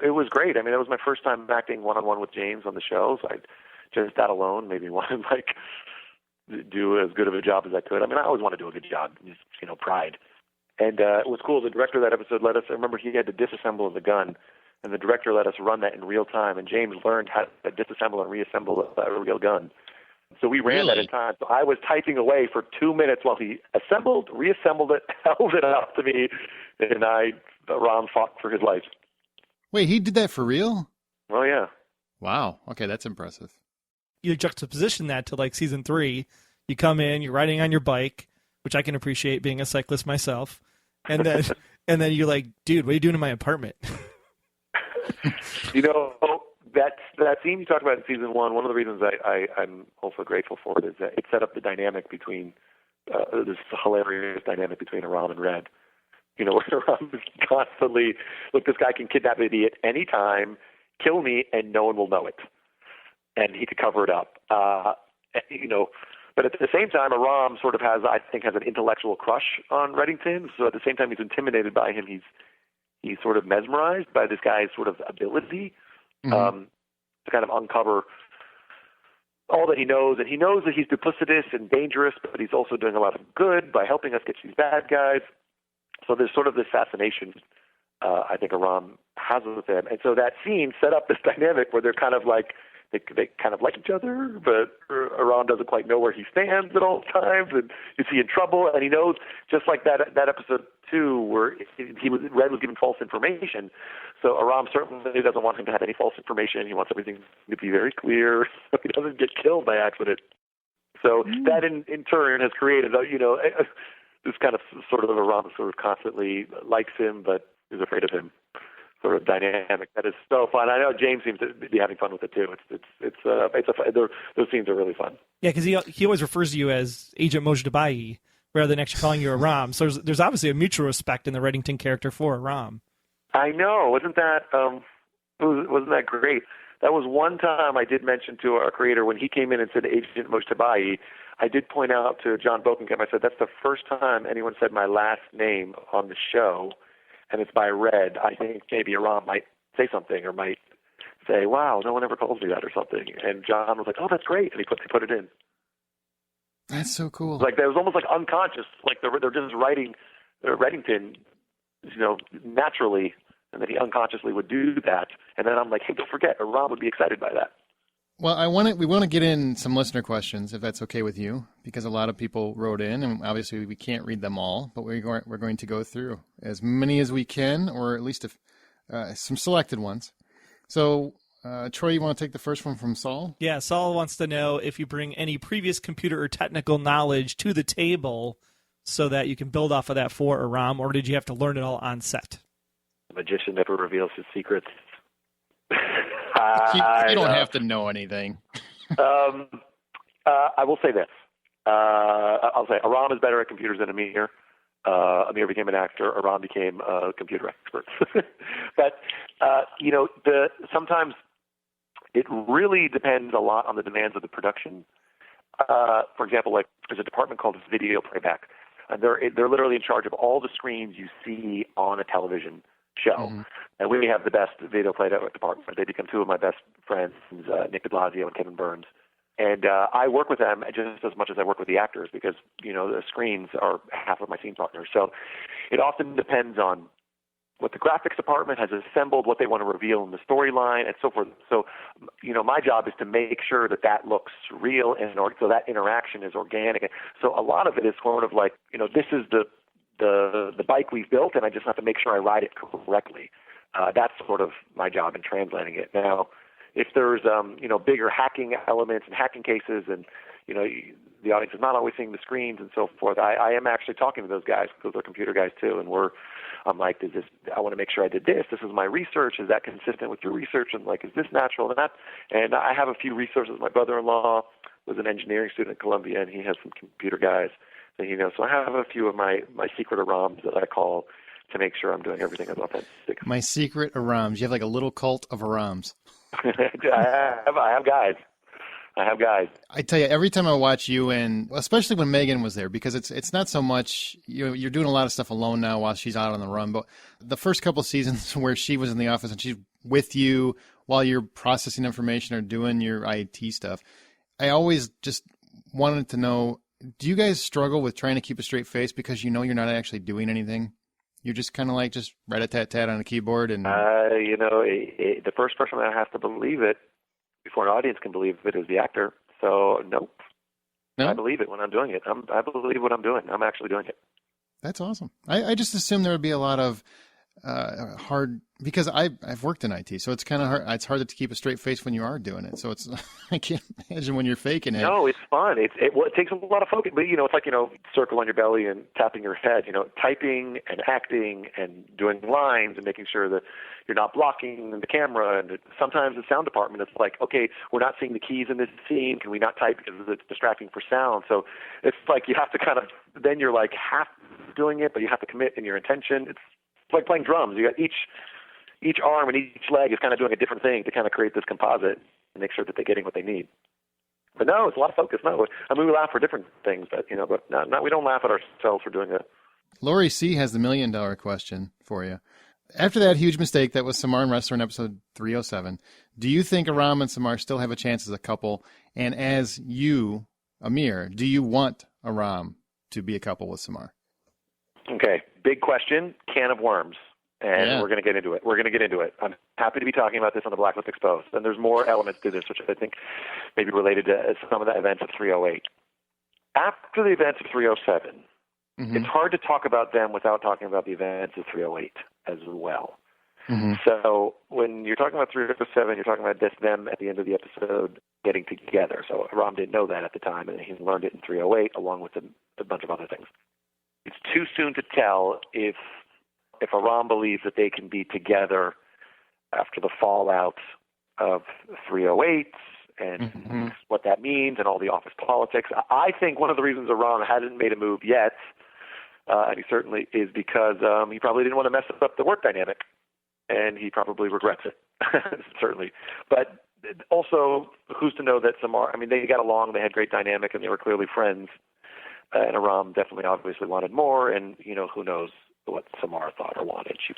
It was great. I mean, it was my first time acting one-on-one with James on the show, so I just that alone made me want to do as good of a job as I could. I mean, I always want to do a good job, just pride. And it was cool. The director of that episode let us. I remember he had to disassemble the gun, and the director let us run that in real time. And James learned how to disassemble and reassemble a real gun. So we ran that in time. So I was typing away for 2 minutes while he assembled, reassembled it, held it out to me, and Ron fought for his life. Wait, he did that for real? Oh yeah. Wow. Okay, that's impressive. You juxtaposition that to like season 3. You come in, you're riding on your bike, which I can appreciate being a cyclist myself, and then and then you're like, "Dude, what are you doing in my apartment?" That scene you talked about in season 1, one of the reasons I'm also grateful for it is that it set up the dynamic between this hilarious dynamic between Aram and Red. Where Aram is constantly, look, this guy can kidnap me at any time, kill me, and no one will know it. And he could cover it up. But at the same time, Aram sort of has an intellectual crush on Reddington. So at the same time he's intimidated by him, he's sort of mesmerized by this guy's sort of ability. Mm-hmm. To kind of uncover all that he knows. And he knows that he's duplicitous and dangerous, but he's also doing a lot of good by helping us get these bad guys. So there's sort of this fascination I think Aram has with him. And so that scene set up this dynamic where they're kind of like, they kind of like each other, but Aram doesn't quite know where he stands at all times, and is he in trouble? And he knows, just like that episode 2 where Red was given false information. So Aram certainly doesn't want him to have any false information. He wants everything to be very clear so he doesn't get killed by accident. So that in turn has created this kind of sort of Aram sort of constantly likes him but is afraid of him. Sort of dynamic that is so fun. I know James seems to be having fun with it too. Those scenes are really fun. Yeah, because he always refers to you as Agent Mojdabai rather than actually calling you Aram. So there's obviously a mutual respect in the Reddington character for Aram. I know, wasn't that great? That was one time I did mention to our creator when he came in and said Agent Mojdabai. I did point out to John Bokenkamp. I said that's the first time anyone said my last name on the show. And it's by Red. I think maybe Aram might say something or might say, "Wow, no one ever calls me that" or something. And John was like, "Oh, that's great," and he put it in. That's so cool. Like that was almost like unconscious, like they're just writing Reddington, naturally, and then he unconsciously would do that. And then I'm like, "Hey, don't forget, Aram would be excited by that." Well, we want to get in some listener questions, if that's okay with you, because a lot of people wrote in, and obviously we can't read them all, but we're going to go through as many as we can, or at least some selected ones. So, Troy, you want to take the first one from Saul? Yeah, Saul wants to know if you bring any previous computer or technical knowledge to the table so that you can build off of that for Aram, or did you have to learn it all on set? The magician never reveals his secrets. You don't have to know anything. I will say this. I'll say Aram is better at computers than Amir. Amir became an actor. Aram became a computer expert. But, sometimes it really depends a lot on the demands of the production. For example, like there's a department called video playback. They're literally in charge of all the screens you see on a television show. And we have the best video play department. They become two of my best friends, Nick de Blasio and Kevin Burns. And I work with them just as much as I work with the actors because, the screens are half of my scene partners. So it often depends on what the graphics department has assembled, what they want to reveal in the storyline, and so forth. So, my job is to make sure that looks real and so that interaction is organic. So a lot of it is sort of like, this is the bike we've built, and I just have to make sure I ride it correctly. That's sort of my job in translating it. Now, if there's bigger hacking elements and hacking cases, and the audience is not always seeing the screens and so forth, I am actually talking to those guys because they're computer guys too, and I'm like, I want to make sure I did this. This is my research. Is that consistent with your research? And like, is this natural? And I have a few resources. My brother-in-law was an engineering student at Columbia, and he has some computer guys that he knows. So I have a few of my secret Arams that I call to make sure I'm doing everything as authentic. My secret Arams. You have like a little cult of Arams. I have guys. I tell you, every time I watch you, and especially when Megan was there, because it's not so much, you're doing a lot of stuff alone now while she's out on the run, but the first couple of seasons where she was in the office and she's with you while you're processing information or doing your IT stuff, I always just wanted to know, do you guys struggle with trying to keep a straight face because you're not actually doing anything? You're just kind of like just rat-a-tat-tat on a keyboard? And the first person that has to believe it before an audience can believe it is the actor. So, nope. No? I believe it when I'm doing it. I believe what I'm doing. I'm actually doing it. That's awesome. I just assumed there would be a lot of hard, because I've worked in IT, so it's kind of hard. It's hard to keep a straight face when you are doing it. So it's I can't imagine when you're faking it. No, it's fun. It takes a lot of focus, but it's like circle on your belly and tapping your head. Typing and acting and doing lines and making sure that you're not blocking the camera. And sometimes the sound department, it's like, okay, we're not seeing the keys in this scene. Can we not type because it's distracting for sound? So it's like you have to kind of, then you're like half doing it, but you have to commit in your intention. It's like playing drums. You got each arm and each leg is kind of doing a different thing to kind of create this composite and make sure that they're getting what they need. But no, it's a lot of focus. No, I mean, we laugh for different things, but we don't laugh at ourselves for doing it. Lori C has the $1 million question for you. After that huge mistake that was Samar and Wrestler in episode 307, do you think Aram and Samar still have a chance as a couple? And as you, Amir, do you want Aram to be a couple with Samar? Okay, big question, can of worms, and we're going to get into it. I'm happy to be talking about this on the Blacklist Exposed, and there's more elements to this, which I think may be related to some of the events of 308. After the events of 307, it's hard to talk about them without talking about the events of 308 as well. So when you're talking about 307, you're talking about them at the end of the episode getting together. So Aram didn't know that at the time, and he learned it in 308 along with a bunch of other things. It's too soon to tell if Aram believes that they can be together after the fallout of 308 and what that means and all the office politics. I think one of the reasons Aram hasn't made a move yet, and he certainly is because he probably didn't want to mess up the work dynamic, and he probably regrets it, certainly. But also, who's to know that Samar, I mean, they got along, they had great dynamic, and they were clearly friends. And Aram definitely obviously wanted more, and, who knows what Samar thought or wanted. She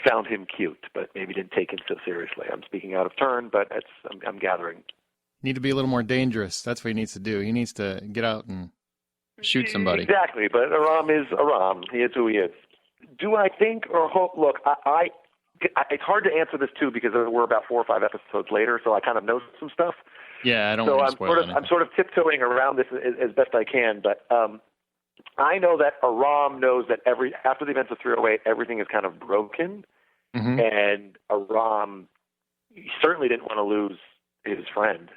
found him cute, but maybe didn't take him so seriously. I'm speaking out of turn, but I'm gathering. Need to be a little more dangerous. That's what he needs to do. He needs to get out and shoot somebody. Exactly, but Aram is Aram. He is who he is. Do I think or hope? Look, it's hard to answer this, too, because we're about 4 or 5 episodes later, so I kind of know some stuff. Yeah, I don't want to spoil anything. I'm sort of tiptoeing around this as best I can, but I know that Aram knows that after the events of 308, everything is kind of broken, and Aram certainly didn't want to lose his friend,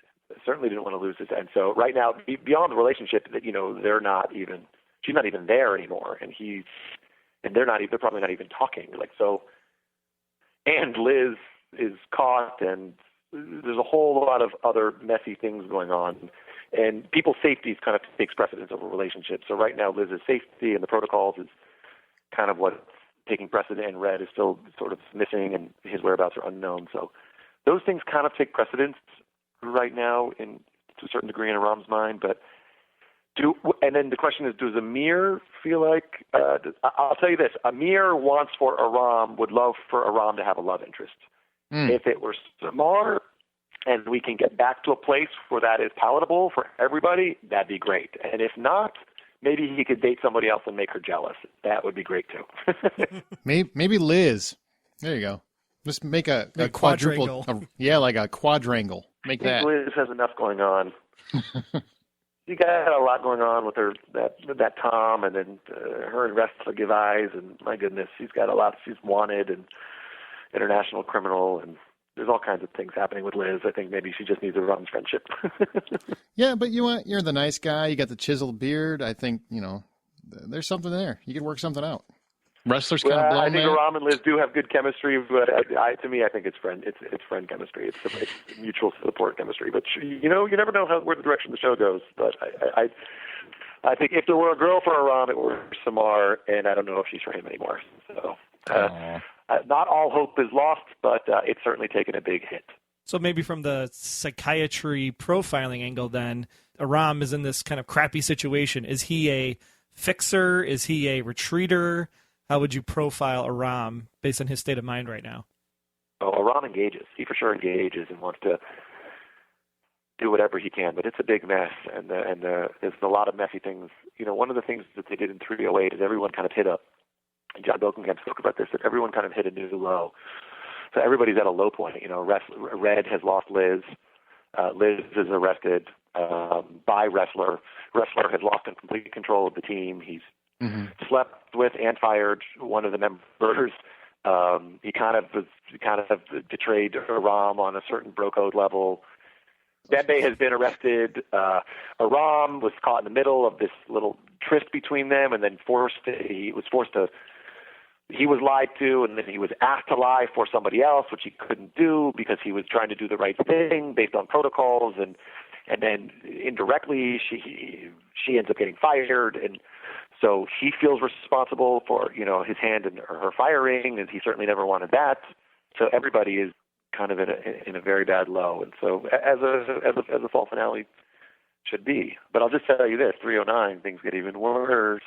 certainly didn't want to lose his, and so right now, beyond the relationship, that she's not even there anymore, and they're probably not even talking, and Liz is caught, and there's a whole lot of other messy things going on, and people's safety kind of takes precedence over relationships. So right now, Liz's safety and the protocols is kind of what's taking precedent, and Red is still sort of missing, and his whereabouts are unknown. So those things kind of take precedence right now to a certain degree in Aram's mind. But And then the question is, does Amir feel like? I'll tell you this: Amir would love for Aram to have a love interest. If it were Samar, and we can get back to a place where that is palatable for everybody, that'd be great. And if not, maybe he could date somebody else and make her jealous. That would be great too. Maybe Liz. There you go. Just make a quadruple. Like a quadrangle. Make that. Liz has enough going on. She got a lot going on with her that Tom, and then her and Wrestler Give Eyes, and my goodness, she's got a lot. She's wanted and international criminal, and there's all kinds of things happening with Liz. I think maybe she just needs a Ram's friendship. Yeah, but you're the nice guy. You got the chiseled beard. I think there's something there. You could work something out. Wrestlers kind of blown. I think Aram and Liz do have good chemistry, but to me, I think it's friend chemistry. It's mutual support chemistry. But you never know where the direction the show goes. But I think if there were a girl for Aram, it were Samar, and I don't know if she's for him anymore. So not all hope is lost, but it's certainly taken a big hit. So maybe from the psychiatry profiling angle, then Aram is in this kind of crappy situation. Is he a fixer? Is he a retreater? How would you profile Aram based on his state of mind right now? Oh, Aram engages. He for sure engages and wants to do whatever he can, but it's a big mess, and there's a lot of messy things. One of the things that they did in 308 is everyone kind of hit up, and John Bilkenkamp spoke about this, that everyone kind of hit a new low. So everybody's at a low point. Red has lost Liz. Liz is arrested by Wrestler. Wrestler has lost complete control of the team. He's slept with and fired one of the members. He kind of betrayed Aram on a certain bro code level. Bebe has been arrested. Aram was caught in the middle of this little tryst between them, and then he was lied to, and then he was asked to lie for somebody else, which he couldn't do because he was trying to do the right thing based on protocols, and then indirectly she ends up getting fired, and so he feels responsible for his hand in her firing, and he certainly never wanted that. So everybody is kind of in a very bad low, and so as a fall finale should be. But I'll just tell you this: 309, things get even worse.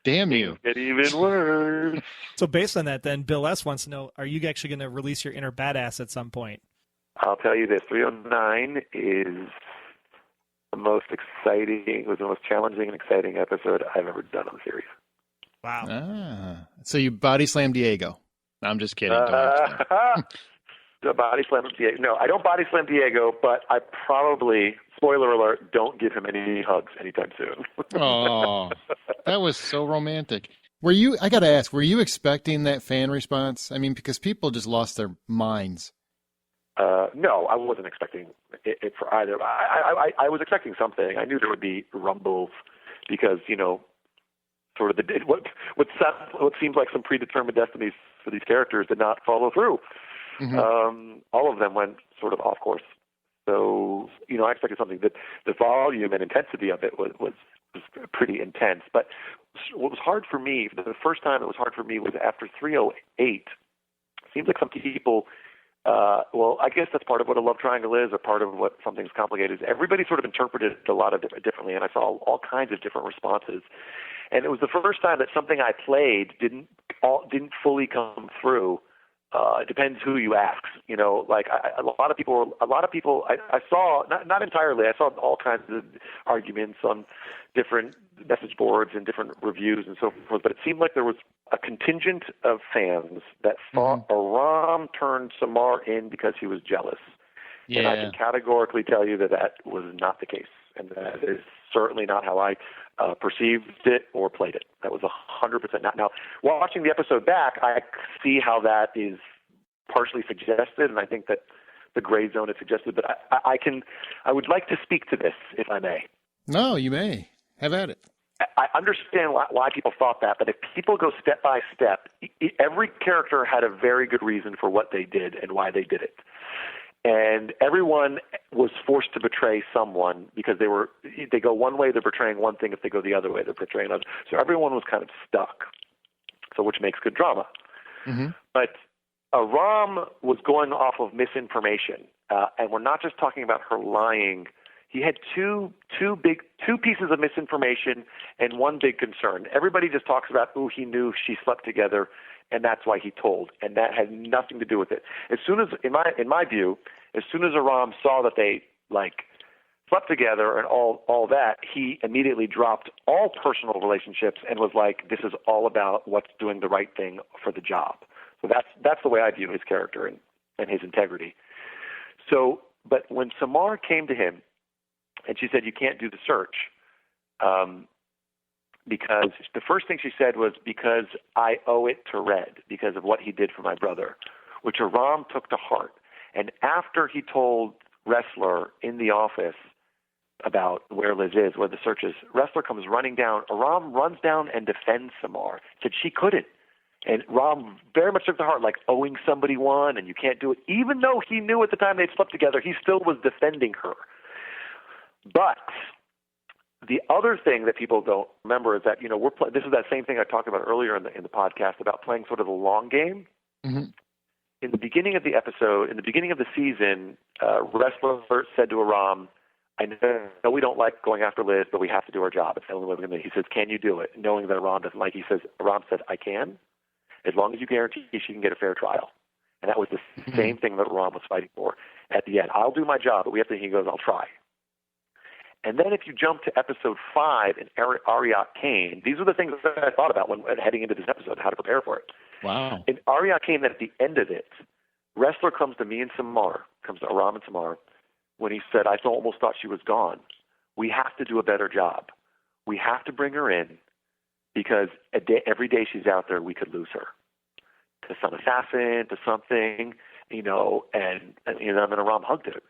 Damn you! Things get even worse. So based on that, then Bill S wants to know: are you actually going to release your inner badass at some point? I'll tell you this: 309 is the most exciting. It was the most challenging and exciting episode I've ever done on the series. Wow! So you body slam Diego? I'm just kidding. The body slam Diego. No, I don't body slam Diego, but I probably, spoiler alert, don't give him any hugs anytime soon. Oh, that was so romantic. I got to ask, were you expecting that fan response? I mean, because people just lost their minds. No, I wasn't expecting it for either. I was expecting something. I knew there would be rumbles because, sort of what seems like some predetermined destinies for these characters did not follow through. Mm-hmm. All of them went sort of off course. So, I expected something that the volume and intensity of it was pretty intense. But what was hard for me, the first time it was hard for me was after 308. It seems like some people, I guess that's part of what a love triangle is, or part of what something's complicated is. Everybody sort of interpreted it a lot of differently, and I saw all kinds of different responses. And it was the first time that something I played didn't fully come through. It depends who you ask. A lot of people. I saw not entirely. I saw all kinds of arguments on different message boards and different reviews and so forth. But it seemed like there was a contingent of fans that thought Aram turned Samar in because he was jealous. Yeah. And I can categorically tell you that was not the case, and that is certainly not how I perceived it or played it. That was 100% not. Now, watching the episode back, I see how that is partially suggested, and I think that the gray zone is suggested. But I would like to speak to this, if I may. No, you may. Have at it. I understand why people thought that, but if people go step by step, every character had a very good reason for what they did and why they did it. And everyone was forced to betray someone because they go one way, they're betraying one thing. If they go the other way, they're betraying another. So everyone was kind of stuck, which makes good drama. Mm-hmm. But Aram was going off of misinformation. And we're not just talking about her lying he had two pieces of misinformation and one big concern. Everybody just talks about, he knew she slept together, and that's why he told, and that had nothing to do with it. As soon as, in my view, as soon as Aram saw that they slept together and all that, he immediately dropped all personal relationships and was like, this is all about what's doing the right thing for the job. So that's the way I view his character and his integrity. So, but when Samar came to him and she said, you can't do the search, because the first thing she said was, because I owe it to Red because of what he did for my brother, which Aram took to heart. And after he told Wrestler in the office about where Liz is, where the search is, Wrestler comes running down. Aram runs down and defends Samar, said she couldn't. And Ram very much took to heart, like owing somebody one, and you can't do it. Even though he knew at the time they'd slept together, he still was defending her. But the other thing that people don't remember is that, this is that same thing I talked about earlier in the podcast about playing sort of the long game. Mm-hmm. In the beginning of the episode, in the beginning of the season, Wrestler said to Aram, I know we don't like going after Liz, but we have to do our job. It's the only way we're going to. He says, can you do it? Knowing that Aram doesn't like, Aram said, I can, as long as you guarantee she can get a fair trial. And that was the same thing that Aram was fighting for at the end. I'll do my job, but he goes, I'll try. And then if you jump to episode 5 and Ariat came, these are the things that I thought about when heading into this episode, how to prepare for it. Wow. And Ariat came that at the end of it, Wrestler comes to me and Samar, comes to Aram and Samar, when he said, I almost thought she was gone. We have to do a better job. We have to bring her in because every day she's out there, we could lose her to some assassin, to something, and then Aram hugged it.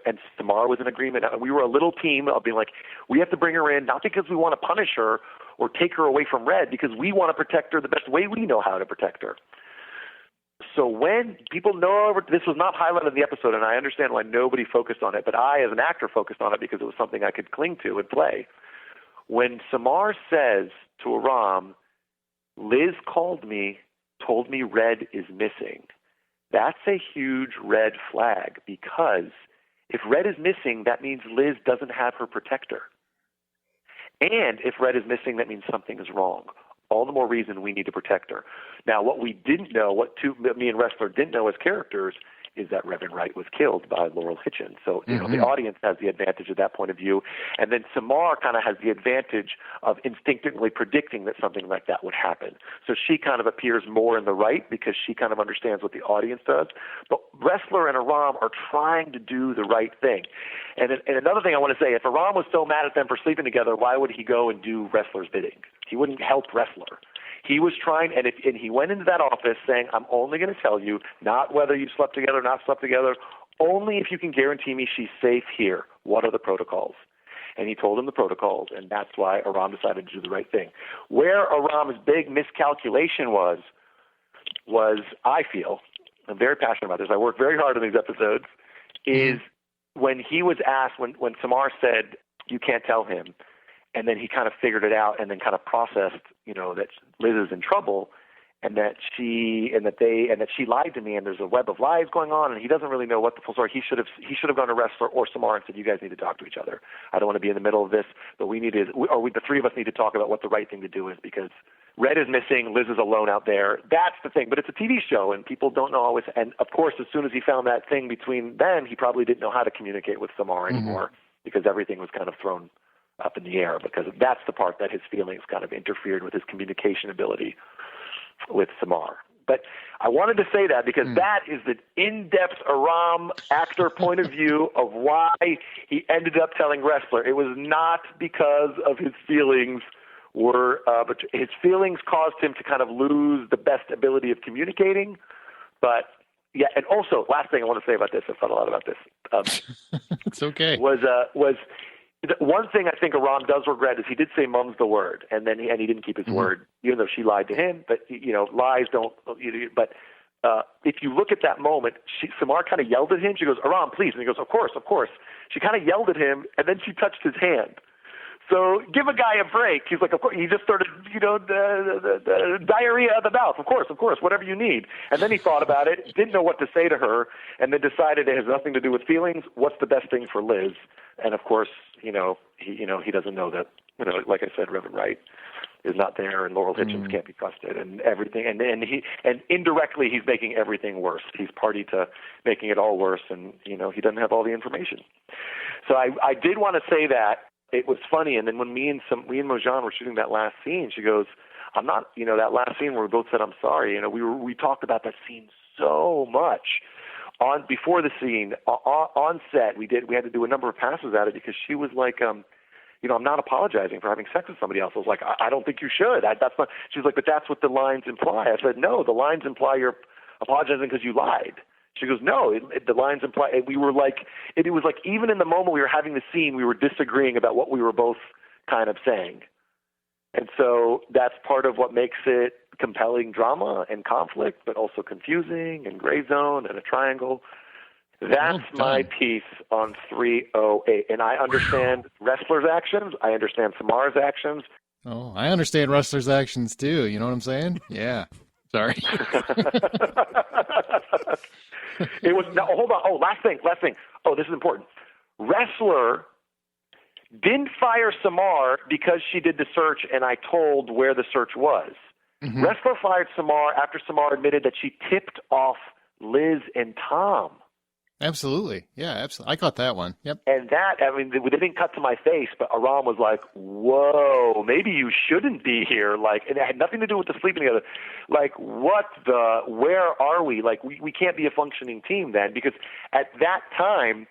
And Samar was in agreement. And we were a little team of being like, we have to bring her in, not because we want to punish her or take her away from Red, because we want to protect her the best way we know how to protect her. So when people know this was not highlighted in the episode, and I understand why nobody focused on it, but I, as an actor, focused on it because it was something I could cling to and play. When Samar says to Aram, Liz called me, told me Red is missing, that's a huge red flag, because if Red is missing, that means Liz doesn't have her protector. And if Red is missing, that means something is wrong. All the more reason we need to protect her. Now, what we didn't know, me and Wrestler didn't know as characters, is that Reverend Wright was killed by Laurel Hitchens. So, the audience has the advantage of that point of view. And then Samar kind of has the advantage of instinctively predicting that something like that would happen. So she kind of appears more in the right because she kind of understands what the audience does. But Wrestler and Aram are trying to do the right thing. And another thing I want to say, if Aram was so mad at them for sleeping together, why would he go and do Wrestler's bidding? He wouldn't help Wrestler. He was trying, and he went into that office saying, I'm only going to tell you, not whether you slept together or not slept together, only if you can guarantee me she's safe here. What are the protocols? And he told him the protocols, and that's why Aram decided to do the right thing. Where Aram's big miscalculation was, I feel, I'm very passionate about this, I work very hard on these episodes, is when he was asked, when Samar said, you can't tell him, and then he kind of figured it out and then kind of processed, that Liz is in trouble and that she lied to me and there's a web of lies going on and he doesn't really know what the full story. He should have gone to Wrestler or Samar and said, you guys need to talk to each other. I don't want to be in the middle of this, but the three of us need to talk about what the right thing to do is, because Red is missing, Liz is alone out there. That's the thing. But it's a TV show and people don't know always. And of course, as soon as he found that thing between them, he probably didn't know how to communicate with Samar anymore because everything was kind of thrown up in the air, because that's the part that his feelings kind of interfered with his communication ability with Samar. But I wanted to say that because that is the in-depth Aram actor point of view of why he ended up telling Wrestler. It was not because of his feelings but his feelings caused him to kind of lose the best ability of communicating. But yeah, and also, last thing I want to say about this, I've thought a lot about this. It's okay. Was one thing I think Aram does regret is he did say "mum's the word," and he didn't keep his word, even though she lied to him. But lies don't. But if you look at that moment, Samar kind of yelled at him. She goes, "Aram, please," and he goes, "Of course, of course." She kind of yelled at him, and then she touched his hand. So give a guy a break. He's like, of course, he just started, the diarrhea of the mouth. Of course, whatever you need. And then he thought about it, didn't know what to say to her, and then decided it has nothing to do with feelings. What's the best thing for Liz? And of course, he doesn't know that, like I said, Reverend Wright is not there, and Laurel Hitchens can't be trusted, and everything. And indirectly, he's making everything worse. He's party to making it all worse, and he doesn't have all the information. So I did want to say that. It was funny, and then when me and Mojan were shooting that last scene, she goes, "I'm not, that last scene where we both said I'm sorry. We talked about that scene so much before the scene on set. We had to do a number of passes at it because she was like, I'm not apologizing for having sex with somebody else. I was like, I don't think you should. That's not. She's like, but that's what the lines imply. I said, no, the lines imply you're apologizing because you lied. She goes, no, the lines imply. We were like, it was like even in the moment we were having the scene, we were disagreeing about what we were both kind of saying. And so that's part of what makes it compelling drama and conflict, but also confusing and gray zone and a triangle. That's my piece on 308. And I understand wrestlers' actions. I understand Samar's actions. Oh, I understand wrestlers' actions too. You know what I'm saying? Yeah. Sorry. It was no. Hold on. Oh, last thing. Oh, this is important. Wrestler didn't fire Samar because she did the search, and I told where the search was. Mm-hmm. Wrestler fired Samar after Samar admitted that she tipped off Liz and Tom. Absolutely. Yeah, absolutely. I caught that one. Yep. And that, they didn't cut to my face, but Aram was like, whoa, maybe you shouldn't be here. Like, and it had nothing to do with the sleeping together. Like, where are we? Like, we can't be a functioning team then, because at that time,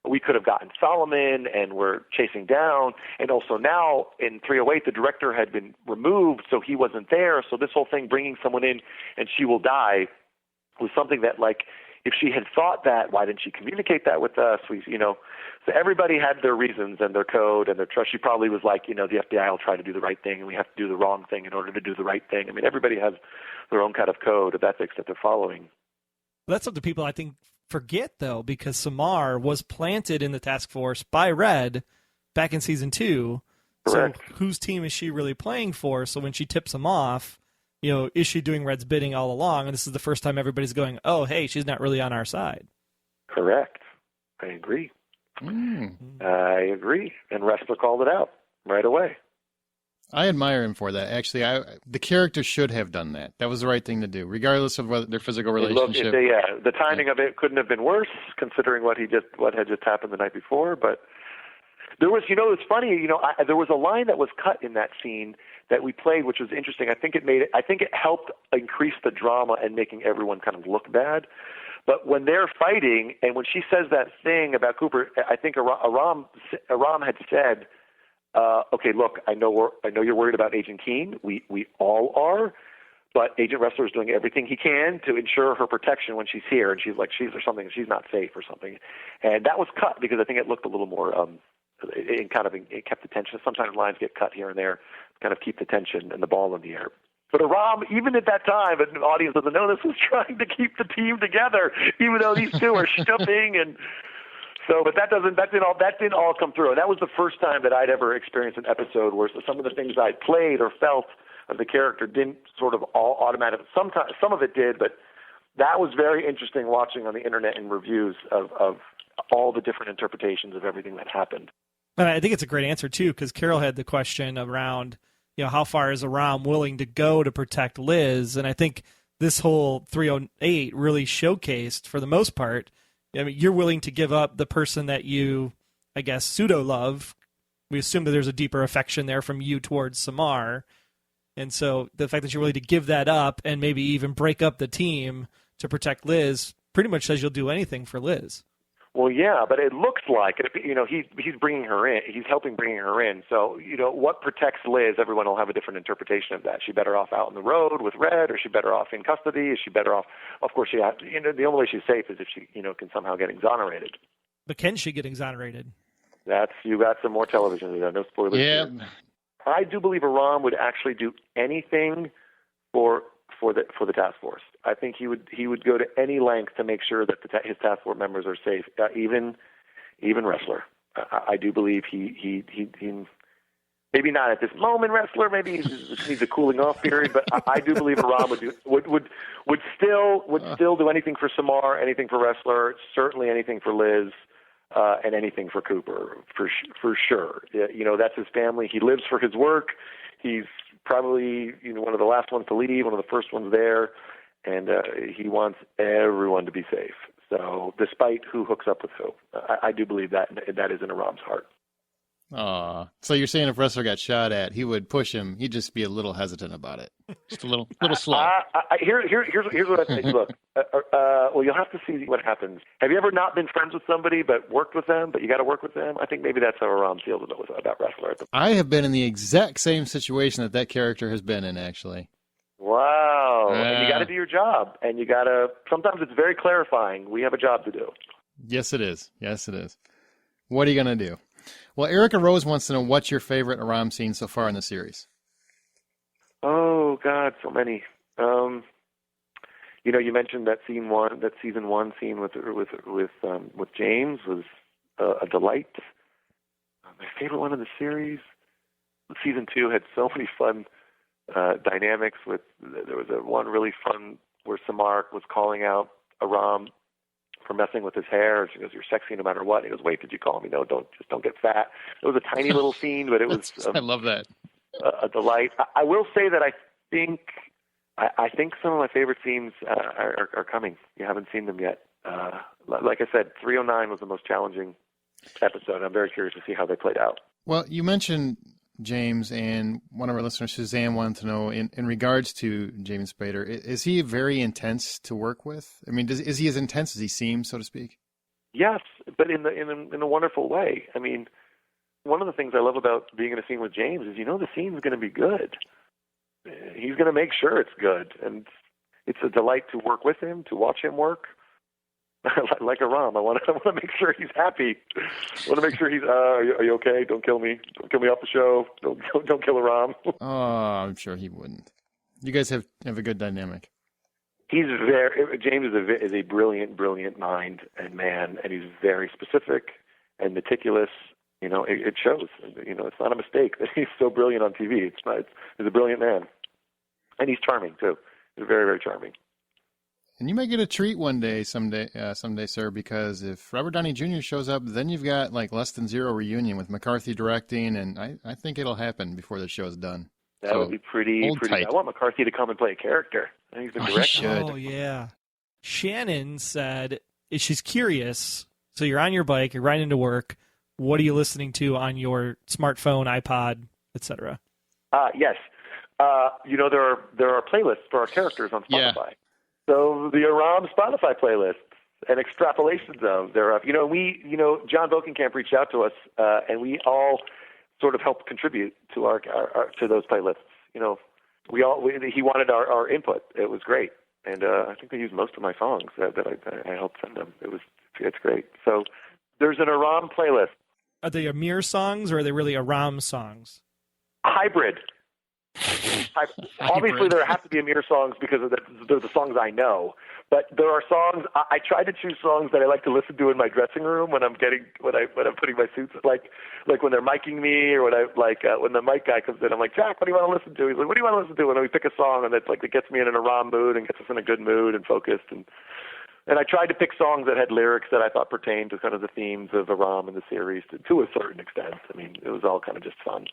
we could have gotten Solomon and we're chasing down. And also now in 308, the director had been removed, so he wasn't there. So this whole thing, bringing someone in and she will die, was something that, like, if she had thought that, why didn't she communicate that with us? So everybody had their reasons and their code and their trust. She probably was like, the FBI will try to do the right thing and we have to do the wrong thing in order to do the right thing. I mean, everybody has their own kind of code of ethics that they're following. That's something people, I think, forget, though, because Samar was planted in the task force by Red back in season 2. Correct. So whose team is she really playing for? So when she tips him off, is she doing Red's bidding all along? And this is the first time everybody's going, oh, hey, she's not really on our side. Correct. I agree. I agree. And Wrestler called it out right away. I admire him for that. Actually, the character should have done that. That was the right thing to do, regardless of their physical relationship. The timing of it couldn't have been worse, considering what had just happened the night before. But there was, it's funny. There was a line that was cut in that scene that we played, which was interesting. I think it helped increase the drama and making everyone kind of look bad. But when they're fighting, and when she says that thing about Cooper, I think Aram had said, okay, look, I know you're worried about Agent Keene. We all are, but Agent Wrestler is doing everything he can to ensure her protection when she's here. And she's like, she's not safe or something. And that was cut because I think it looked a little more. It kept the tension. Sometimes lines get cut here and there, kind of keep the tension and the ball in the air. But Aram, even at that time, an audience doesn't know this, was trying to keep the team together, even though these two are stooping and. So, but that didn't all come through. And that was the first time that I'd ever experienced an episode where some of the things I played or felt of the character didn't sort of all automatically. Sometimes some of it did, but that was very interesting watching on the internet and reviews of all the different interpretations of everything that happened. And I think it's a great answer too, because Carol had the question around, how far is Aram willing to go to protect Liz? And I think this whole 308 really showcased, for the most part, you're willing to give up the person that you, I guess, pseudo-love. We assume that there's a deeper affection there from you towards Samar. And so the fact that you're willing to give that up and maybe even break up the team to protect Liz pretty much says you'll do anything for Liz. Well, yeah, but it looks like it. He's bringing her in. He's helping bringing her in. So what protects Liz? Everyone will have a different interpretation of that. Is she better off out on the road with Red, or is she better off in custody? Is she better off? Of course, the only way she's safe is if she can somehow get exonerated. But can she get exonerated? You got some more television. No spoilers. Yeah, here. I do believe Aram would actually do anything for the task force. I think he would go to any length to make sure that his task force members are safe, even Wrestler. I do believe he maybe not at this moment wrestler. Maybe he just needs a cooling off period. But I do believe Aram would still do anything for Samar, anything for wrestler, certainly anything for Liz, and anything for Cooper for sure. That's his family. He lives for his work. He's probably one of the last ones to leave, one of the first ones there, and he wants everyone to be safe. So despite who hooks up with who, I do believe that is in Aram's heart. So you're saying if wrestler got shot at, he would push him. He'd just be a little hesitant about it, just a little slow. Here's what I think. Look, well, you'll have to see what happens. Have you ever not been friends with somebody but worked with them, but you got to work with them? I think maybe that's how Aram feels about wrestler. I have been in the exact same situation that character has been in, actually. Wow. And you got to do your job, and you got to. Sometimes it's very clarifying. We have a job to do. Yes, it is. What are you gonna do? Well, Erica Rose wants to know what's your favorite Aram scene so far in the series. Oh God, so many. You mentioned that season one scene with James was a delight. My favorite one in the series. Season 2 had so many fun dynamics. There was one really fun where Samar was calling out Aram for messing with his hair. She goes, "You're sexy no matter what." He goes, "Wait, did you call me? No, don't get fat." It was a tiny little scene, but it was. I love that. A delight. I will say that I think some of my favorite scenes are coming. You haven't seen them yet. Like I said, 309 was the most challenging episode. I'm very curious to see how they played out. Well, you mentioned James, and one of our listeners, Suzanne, wanted to know in regards to James Spader, is he very intense to work with? I mean, is he as intense as he seems, so to speak? Yes, but in a wonderful way. I mean, one of the things I love about being in a scene with James is the scene's going to be good. He's going to make sure it's good, and it's a delight to work with him, to watch him work. Like Aram, I want to make sure he's happy. I want to make sure he's. Are you okay? Don't kill me. Don't kill me off the show. Don't kill Aram. Oh, I'm sure he wouldn't. You guys have a good dynamic. James is a brilliant mind and man, and he's very specific and meticulous. It shows. It's not a mistake that he's so brilliant on TV. It's not. He's a brilliant man, and he's charming too. He's very, very charming. And you might get a treat someday, sir, because if Robert Downey Jr. shows up, then you've got like Less Than Zero reunion with McCarthy directing, and I think it'll happen before the show's done. That would be pretty. Tight. I want McCarthy to come and play a character. I think he's the director. Should. Oh yeah. Shannon said she's curious. So you're on your bike, you're riding to work. What are you listening to on your smartphone, iPod, etc.? Yes. There are playlists for our characters on Spotify. Yeah. So the Aram Spotify playlists and extrapolations of there are, John Bokenkamp reached out to us, and we all sort of helped contribute to our to those playlists. He wanted our input. It was great, and I think they used most of my songs that I helped send them. It's great. So there's an Aram playlist. Are they Amir songs or are they really Aram songs? Hybrid. Obviously, there have to be Amir songs because they're the songs I know. But there are songs I try to choose songs that I like to listen to in my dressing room when I'm putting my suits, like when they're miking me or when the mic guy comes in. I'm like, Jack, what do you want to listen to? He's like, what do you want to listen to? And then we pick a song and it gets me in an Aram mood and gets us in a good mood and focused. And I tried to pick songs that had lyrics that I thought pertained to kind of the themes of Aram in the series to a certain extent. I mean, it was all kind of just fun.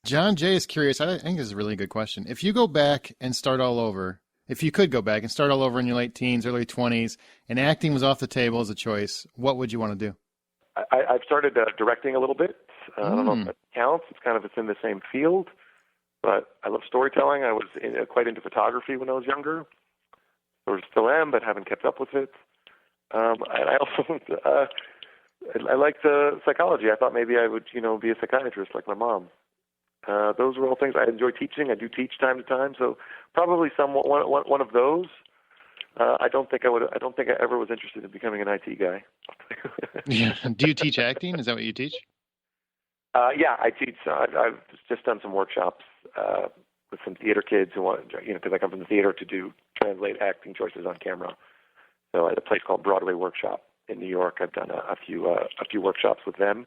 John Jay is curious. I think this is a really good question. If you go back and start all over, if you could go back and start all over in your late teens, early 20s, and acting was off the table as a choice, what would you want to do? I've started directing a little bit. I don't know if that counts. It's in the same field, but I love storytelling. I was quite into photography when I was younger. Or still am, but haven't kept up with it. And I also I liked psychology. I thought maybe I would be a psychiatrist like my mom. Those were all things I enjoy teaching. I do teach time to time, so probably one of those. I don't think I ever was interested in becoming an IT guy. Yeah. Do you teach acting? Is that what you teach? Yeah, I teach. I've just done some workshops with some theater kids who want, because I come from the theater to translate acting choices on camera. So at a place called Broadway Workshop in New York, I've done a few workshops with them.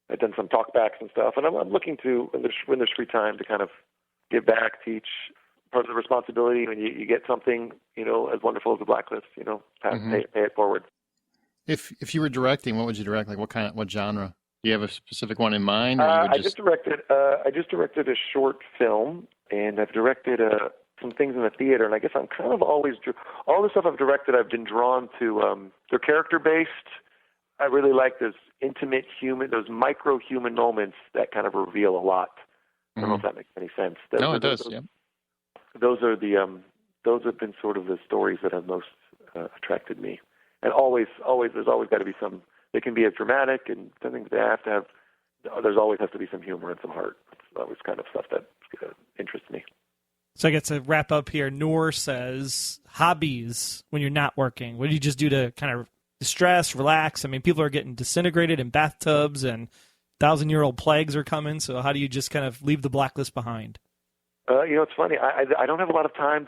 I've done some talkbacks and stuff, and I'm looking to, when there's free time, to kind of give back, teach. Part of the responsibility when you get something, as wonderful as the Blacklist, pay it forward. If you were directing, what would you direct? Like what genre? Do you have a specific one in mind? Or I just directed a short film, and I've directed some things in the theater. And I guess I'm kind of always all the stuff I've directed. I've been drawn to. They're character based. I really like those intimate those micro human moments that kind of reveal a lot. I don't know if that makes any sense. It does. Yeah. Those are those have been sort of the stories that have most attracted me. And always, there's always got to be some. They can be as dramatic, and something they have to have. There's always has to be some humor and some heart. That's always kind of stuff that interests me. So I get to wrap up here. Noor says, hobbies when you're not working. What do you just do to kind of distress, relax? I mean, people are getting disintegrated in bathtubs, and 1,000-year-old plagues are coming. So how do you just kind of leave the Blacklist behind? It's funny. I don't have a lot of time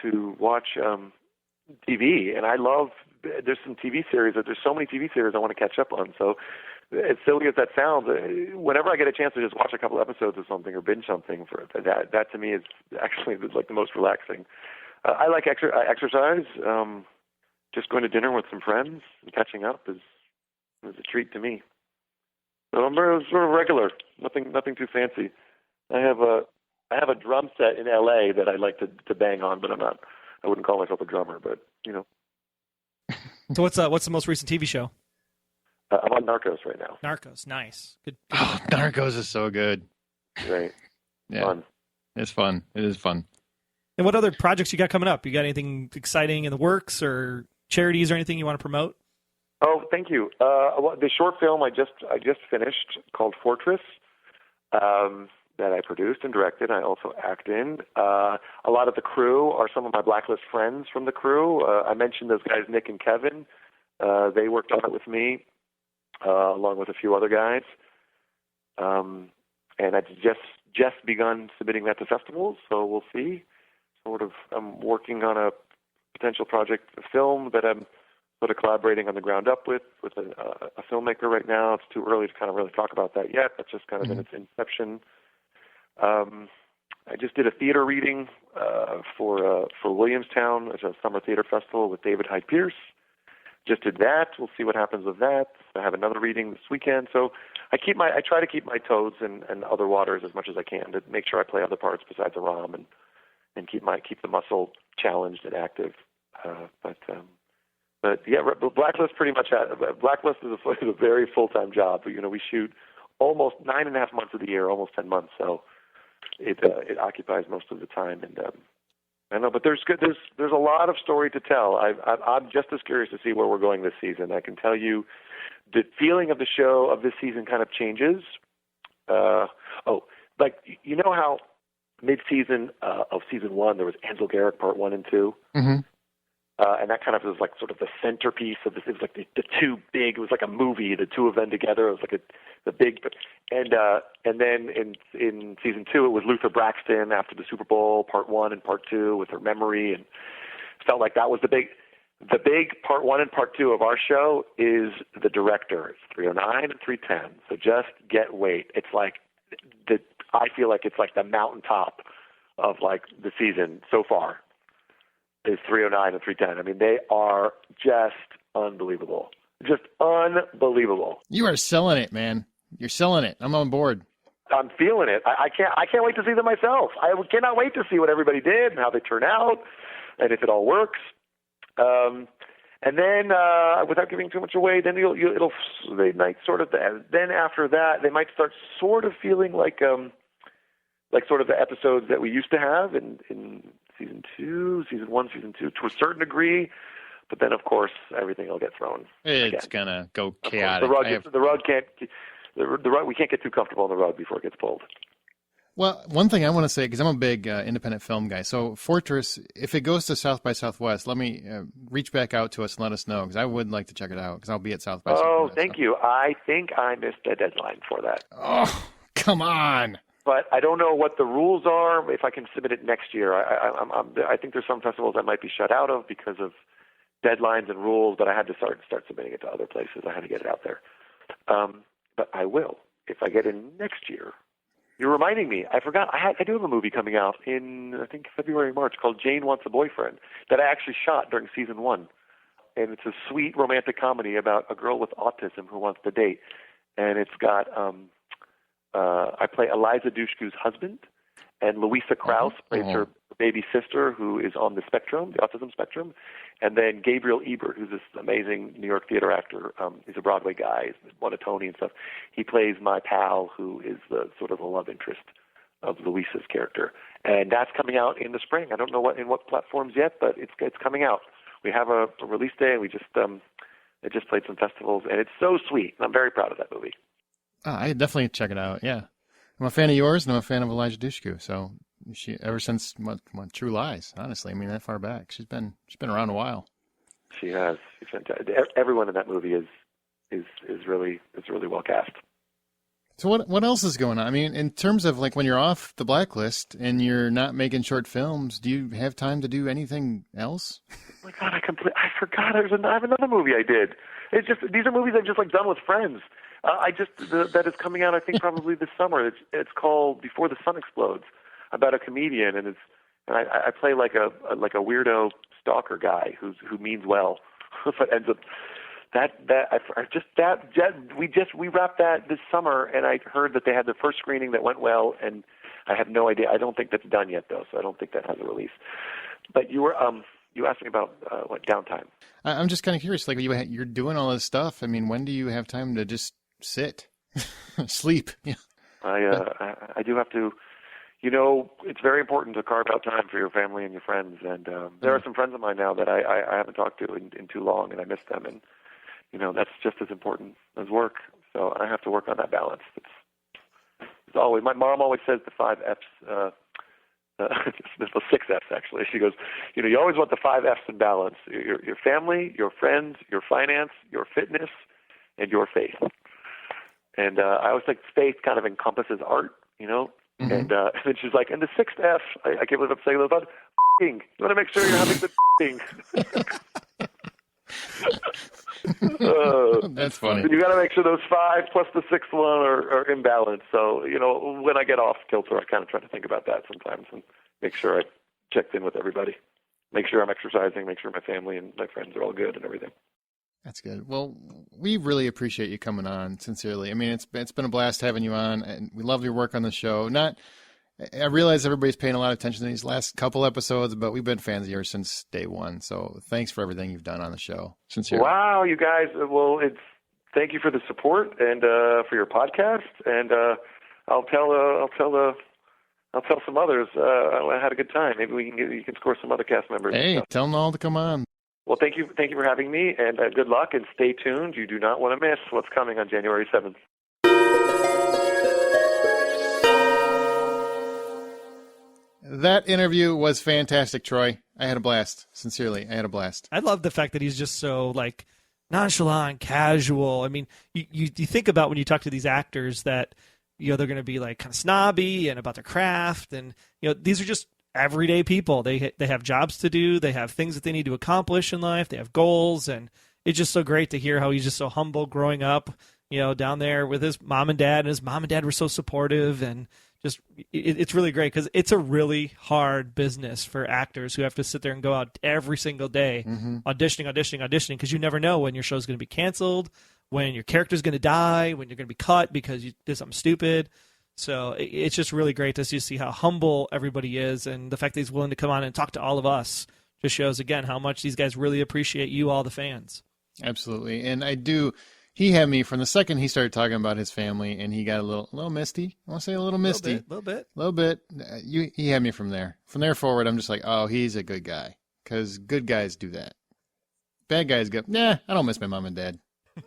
to watch TV, and I love. There's some TV series. There's so many TV series I want to catch up on. So, as silly as that sounds, whenever I get a chance to just watch a couple episodes of something or binge something, for that to me is actually like the most relaxing. I like exercise. Just going to dinner with some friends and catching up is a treat to me. So I'm sort of regular. Nothing too fancy. I have a drum set in LA that I like to bang on, but I wouldn't call myself a drummer, but So what's the most recent TV show? I'm on Narcos right now. Narcos, nice. Good. Oh, Narcos is so good. Right. Yeah. Fun. It's fun. It is fun. And what other projects you got coming up? You got anything exciting in the works, or charities, or anything you want to promote? Oh, thank you. The short film I just finished called Fortress. That I produced and directed. I also act in. A lot of the crew are some of my Blacklist friends from the crew. I mentioned those guys, Nick and Kevin. They worked on it with me, along with a few other guys. And I've just begun submitting that to festivals, so we'll see. I'm working on a potential project, a film that I'm sort of collaborating on the ground up with a filmmaker right now. It's too early to kind of really talk about that yet. That's just kind of in its inception. I just did a theater reading for Williamstown at a summer theater festival with David Hyde Pierce. Just did that. We'll see what happens with that. I have another reading this weekend. So I try to keep my toes in other waters as much as I can to make sure I play other parts besides Aram and keep the muscle challenged and active. But yeah, Blacklist pretty much. Blacklist is a very full-time job. We shoot almost 9.5 months of the year, almost 10 months. So it occupies most of the time, and I don't know. But there's a lot of story to tell. I'm just as curious to see where we're going this season. I can tell you, the feeling of the show of this season kind of changes. Like how mid-season of season 1 there was Ansel Garrick Part 1 and 2. Mm-hmm. And that kind of was like sort of the centerpiece of this. It was like the two big. It was like a movie. The two of them together. It was like the big. And then in season 2, it was Luther Braxton after the Super Bowl, Part 1 and Part 2 with her memory, and felt like that was the big. The big Part 1 and Part 2 of our show is the director. It's 309 and 310. So just wait. It's like I feel like it's like the mountaintop of like the season so far. Is 309 and 310. I mean, they are just unbelievable. Just unbelievable. You are selling it, man. You're selling it. I'm on board. I'm feeling it. I can't wait to see them myself. I cannot wait to see what everybody did and how they turn out and if it all works. And then, without giving too much away, then they might sort of, then after that, they might start sort of feeling like sort of the episodes that we used to have in season 1, season 2, to a certain degree, but then of course everything will get thrown. It's again. Gonna go chaotic. The rug. We can't get too comfortable on the rug before it gets pulled. Well, one thing I want to say, because I'm a big independent film guy, so Fortress, if it goes to South by Southwest, let me reach back out to us and let us know, because I would like to check it out, because I'll be at South by Southwest. Oh, thank you. I think I missed a deadline for that. Oh, come on. But I don't know what the rules are, if I can submit it next year. I think there's some festivals I might be shut out of because of deadlines and rules, but I had to start submitting it to other places. I had to get it out there. But I will. if I get in next year. You're reminding me. I forgot. I do have a movie coming out in, I think, February, March called Jane Wants a Boyfriend that I actually shot during season 1. And it's a sweet romantic comedy about a girl with autism who wants to date. And it's got, I play Eliza Dushku's husband, and Louisa Krause plays her baby sister who is on the spectrum, the autism spectrum. And then Gabriel Ebert, who's this amazing New York theater actor. He's a Broadway guy. He's won a Tony and stuff. He plays my pal, who is the sort of the love interest of Louisa's character. And that's coming out in the spring. I don't know in what platforms yet, but it's coming out. We have a release day, and we just it just played some festivals, and it's so sweet. And I'm very proud of that movie. Oh, I definitely check it out. Yeah, I'm a fan of yours, and I'm a fan of Elijah Dushku. So she ever since what True Lies, honestly, I mean that far back, she's been around a while. She has. She's fantastic. Everyone in that movie is really well cast. So what else is going on? I mean, in terms of like when you're off the blacklist and you're not making short films, do you have time to do anything else? Oh my God, I forgot. I have another movie I did. It's just these are movies I've just like done with friends. That is coming out I think probably this summer. It's called Before the Sun Explodes, about a comedian, and I play like a weirdo stalker guy who means well, but ends up. We wrapped that this summer, and I heard that they had the first screening that went well, and I have no idea. I don't think that's done yet, though, so I don't think that has a release. But you asked me about what downtime. I'm just kind of curious. Like you're doing all this stuff. I mean, when do you have time to just sit, sleep? Yeah. I do have to. You know, it's very important to carve out time for your family and your friends. And there are some friends of mine now that I haven't talked to in too long, and I miss them. And you know, that's just as important as work. So I have to work on that balance. It's always, my mom always says the 5 F's, the 6 F's actually. She goes, you know, you always want the 5 F's in balance: your family, your friends, your finance, your fitness, and your faith. And I always think faith kind of encompasses art, you know. Mm-hmm. And then she's like, and the 6th F, I can't believe I'm saying that, about f***ing. You want to make sure you're having the f***ing. That's funny. You got to make sure those 5 plus the 6th one are in balance. So, you know, when I get off kilter, I kind of try to think about that sometimes and make sure I checked in with everybody. Make sure I'm exercising, make sure my family and my friends are all good and everything. That's good. Well, we really appreciate you coming on, sincerely. I mean, it's been a blast having you on, and we love your work on the show. I realize everybody's paying a lot of attention to these last couple episodes, but we've been fans of yours since day one. So thanks for everything you've done on the show. Sincerely. Wow, you guys. Well, thank you for the support and for your podcast. And I'll tell some others. I had a good time. Maybe you can score some other cast members. Hey, tell them all to come on. Well, thank you for having me, and good luck, and stay tuned. You do not want to miss what's coming on January 7th. That interview was fantastic, Troy. I had a blast. Sincerely, I had a blast. I love the fact that he's just so like nonchalant, casual. I mean, you think about when you talk to these actors that, you know, they're going to be like kind of snobby and about their craft, and you know, these are just everyday people. They have jobs to do. They have things that they need to accomplish in life. They have goals, and it's just so great to hear how he's just so humble growing up, you know, down there with his mom and dad. And his mom and dad were so supportive, and just it's really great because it's a really hard business for actors who have to sit there and go out every single day, auditioning, because you never know when your show's going to be canceled, when your character's going to die, when you're going to be cut because you did something stupid. So it's just really great to see how humble everybody is, and the fact that he's willing to come on and talk to all of us just shows, again, how much these guys really appreciate you, all the fans. Absolutely. And he had me from the second he started talking about his family, and he got a little misty. I want to say a little misty. A little bit. He had me from there. From there forward, I'm just like, oh, he's a good guy, because good guys do that. Bad guys go, nah, I don't miss my mom and dad.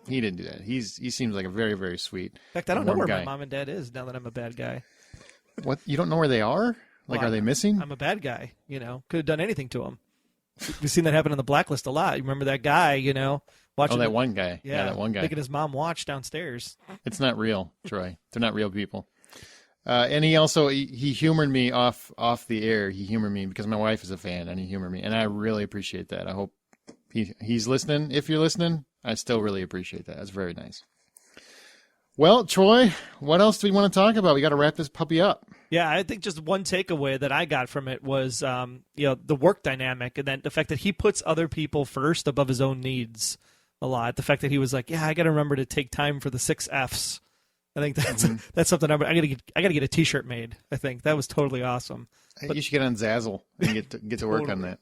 He didn't do that. He seems like a very, very sweet. In fact, I don't know where my mom and dad is now that I'm a bad guy. What? You don't know where they are? Like, are they missing? I'm a bad guy. You know, could have done anything to them. We've seen that happen on the Blacklist a lot. You remember that guy? You know, watching. Oh, that one guy. Yeah, that one guy making his mom watch downstairs. It's not real, Troy. They're not real people. And he also he humored me off the air. He humored me because my wife is a fan, and he humored me, and I really appreciate that. I hope he's listening. If you're listening, I still really appreciate that. That's very nice. Well, Troy, what else do we want to talk about? We got to wrap this puppy up. Yeah, I think just one takeaway that I got from it was, the work dynamic, and then the fact that he puts other people first above his own needs a lot. The fact that he was like, I got to remember to take time for the 6 Fs. I think that's something I gotta get a T-shirt made. I think that was totally awesome. But you should get on Zazzle and get to work on that.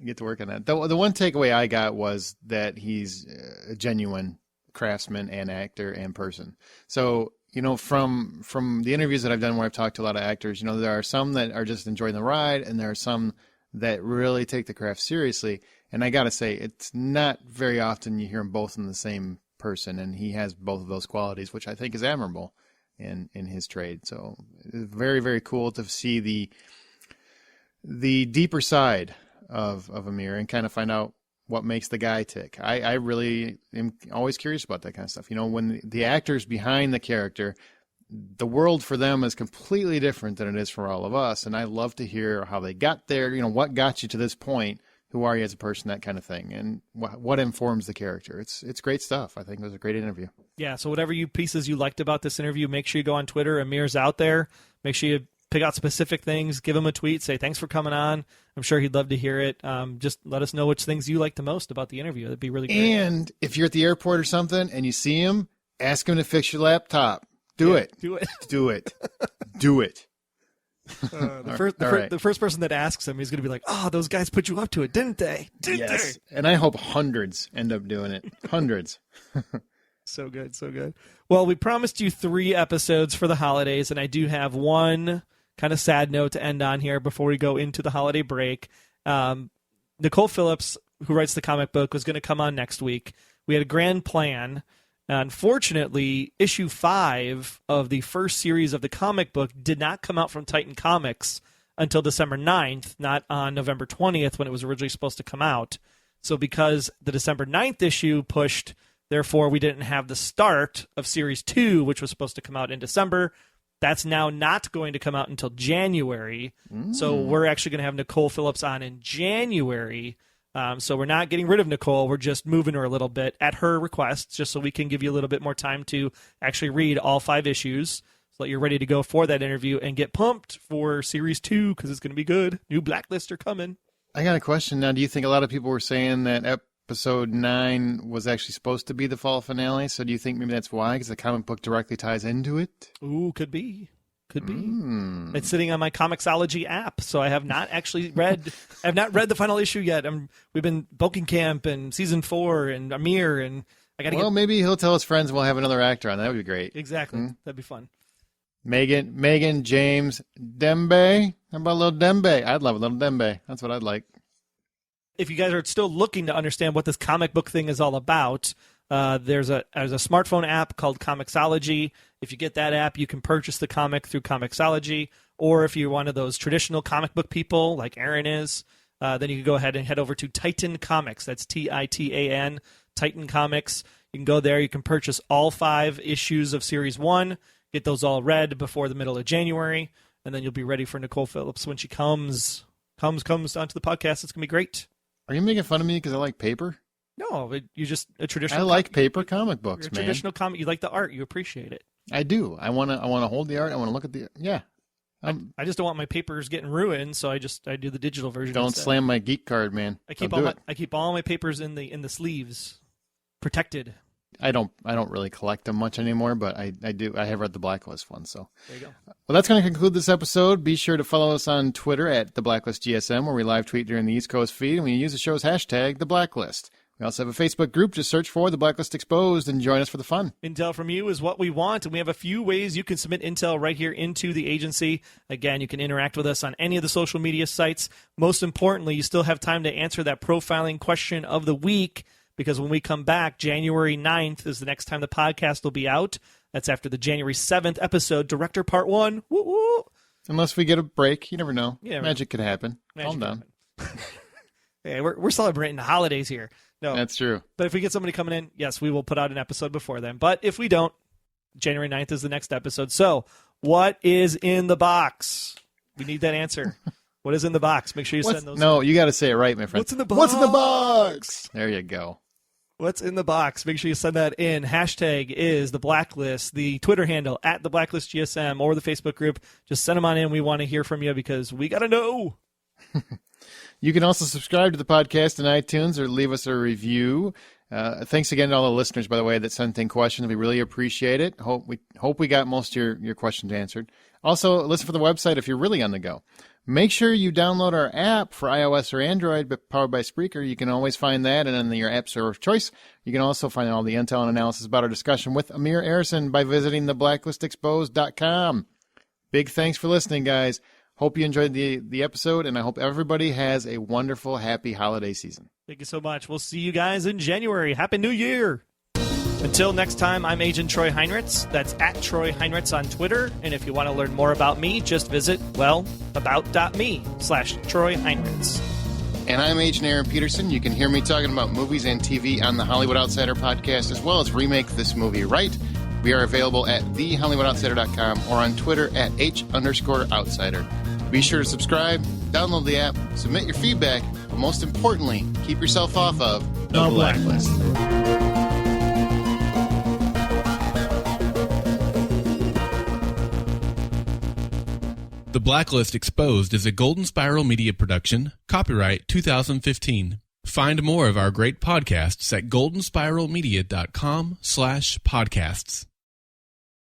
Get to work on that. The one takeaway I got was that he's a genuine craftsman and actor and person. So, from the interviews that I've done where I've talked to a lot of actors, there are some that are just enjoying the ride, and there are some that really take the craft seriously. And I got to say, it's not very often you hear them both in the same person, and he has both of those qualities, which I think is admirable in his trade. So it's very, very cool to see the deeper side of Amir and kind of find out what makes the guy tick. I really am always curious about that kind of stuff. When the actors behind the character, the world for them is completely different than it is for all of us. And I love to hear how they got there, what got you to this point, who are you as a person, that kind of thing, and what informs the character. It's great stuff. I think it was a great interview. Yeah, so whatever pieces you liked about this interview, make sure you go on Twitter. Amir's out there. Make sure you pick out specific things, give him a tweet, say thanks for coming on. I'm sure he'd love to hear it. Just let us know which things you like the most about the interview. That'd be really great. And if you're at the airport or something and you see him, ask him to fix your laptop. Do it. Do it. Do it. Do it. The first person that asks him, he's going to be like, "Oh, those guys put you up to it, didn't they? Didn't they?" And I hope hundreds end up doing it. Hundreds. So good, so good. Well, we promised you 3 episodes for the holidays, and I do have one kind of sad note to end on here before we go into the holiday break. Nicole Phillips, who writes the comic book, was going to come on next week. We had a grand plan. Unfortunately, issue 5 of the first series of the comic book did not come out from Titan Comics until December 9th, not on November 20th when it was originally supposed to come out. So because the December 9th issue pushed, therefore we didn't have the start of series 2, which was supposed to come out in December. That's now not going to come out until January. So we're actually going to have Nicole Phillips on in January. So we're not getting rid of Nicole. We're just moving her a little bit at her request, just so we can give you a little bit more time to actually read all 5 issues so that you're ready to go for that interview and get pumped for Series 2 because it's going to be good. New Blacklist are coming. I got a question now. Do you think a lot of people were saying that Episode 9 was actually supposed to be the fall finale? So do you think maybe that's why? Because the comic book directly ties into it? Ooh, could be. Could be. It's sitting on my Comixology app, so I have not actually read. I have not read the final issue yet. We've been Bulking Camp and season 4 and Amir, and I got to. Well, maybe he'll tell his friends and we'll have another actor on. That would be great. Exactly, that'd be fun. Megan, James, Dembe. How about a little Dembe? I'd love a little Dembe. That's what I'd like. If you guys are still looking to understand what this comic book thing is all about, there's a smartphone app called Comixology. If you get that app, you can purchase the comic through Comixology. Or if you're one of those traditional comic book people like Aaron is, then you can go ahead and head over to Titan Comics. That's Titan, Titan Comics. You can go there. You can purchase all 5 issues of Series 1, get those all read before the middle of January, and then you'll be ready for Nicole Phillips when she comes onto the podcast. It's going to be great. Are you making fun of me because I like paper? No, you're just a traditional. I like paper comic books, man. Traditional comic. You like the art. You appreciate it. I do. I want to hold the art. I want to look at the. Yeah. I just don't want my papers getting ruined, so I do the digital version. Don't instead. slam my geek card, man. I keep all my papers in the sleeves, protected. I don't really collect them much anymore, but I do. I have read the Blacklist one, so there you go. Well, that's going to conclude this episode. Be sure to follow us on Twitter at the Blacklist GSM, where we live tweet during the East Coast feed, and we use the show's hashtag the Blacklist. We also have a Facebook group. Just search for The Blacklist Exposed and join us for the fun. Intel from you is what we want, and we have a few ways you can submit intel right here into the agency. Again, you can interact with us on any of the social media sites. Most importantly, you still have time to answer that profiling question of the week, because when we come back, January 9th is the next time the podcast will be out. That's after the January 7th episode, Director Part 1. Woo woo! Unless we get a break. You never know. Magic could happen. Calm down. Hey, we're celebrating the holidays here. No, that's true. But if we get somebody coming in, yes, we will put out an episode before then. But if we don't, January 9th is the next episode. So what is in the box? We need that answer. What is in the box? Make sure you send those. No, you got to say it right, my friend. What's in the box? What's in the box? There you go. What's in the box? Make sure you send that in. Hashtag is the Blacklist, the Twitter handle at the Blacklist GSM, or the Facebook group. Just send them on in. We want to hear from you because we got to know. You can also subscribe to the podcast in iTunes or leave us a review. Thanks again to all the listeners, by the way, that sent in questions. We really appreciate it. Hope we got most of your questions answered. Also, listen for the website if you're really on the go. Make sure you download our app for iOS or Android, but powered by Spreaker. You can always find that, and in your app store of choice, you can also find all the intel and analysis about our discussion with Amir Arison by visiting theblacklistexposed.com. Big thanks for listening, guys. Hope you enjoyed the episode, and I hope everybody has a wonderful, happy holiday season. Thank you so much. We'll see you guys in January. Happy New Year. Until next time, I'm Agent Troy Heinritz. That's at Troy Heinritz on Twitter. And if you want to learn more about me, just visit, about.me/Troy Heinritz. And I'm Agent Aaron Peterson. You can hear me talking about movies and TV on the Hollywood Outsider podcast, as well as Remake This Movie Right. We are available at thehollywoodoutsider.com or on Twitter at H_outsider. Be sure to subscribe, download the app, submit your feedback, but most importantly, keep yourself off of the Blacklist. The Blacklist Exposed is a Golden Spiral Media production, copyright 2015. Find more of our great podcasts at goldenspiralmedia.com/podcasts.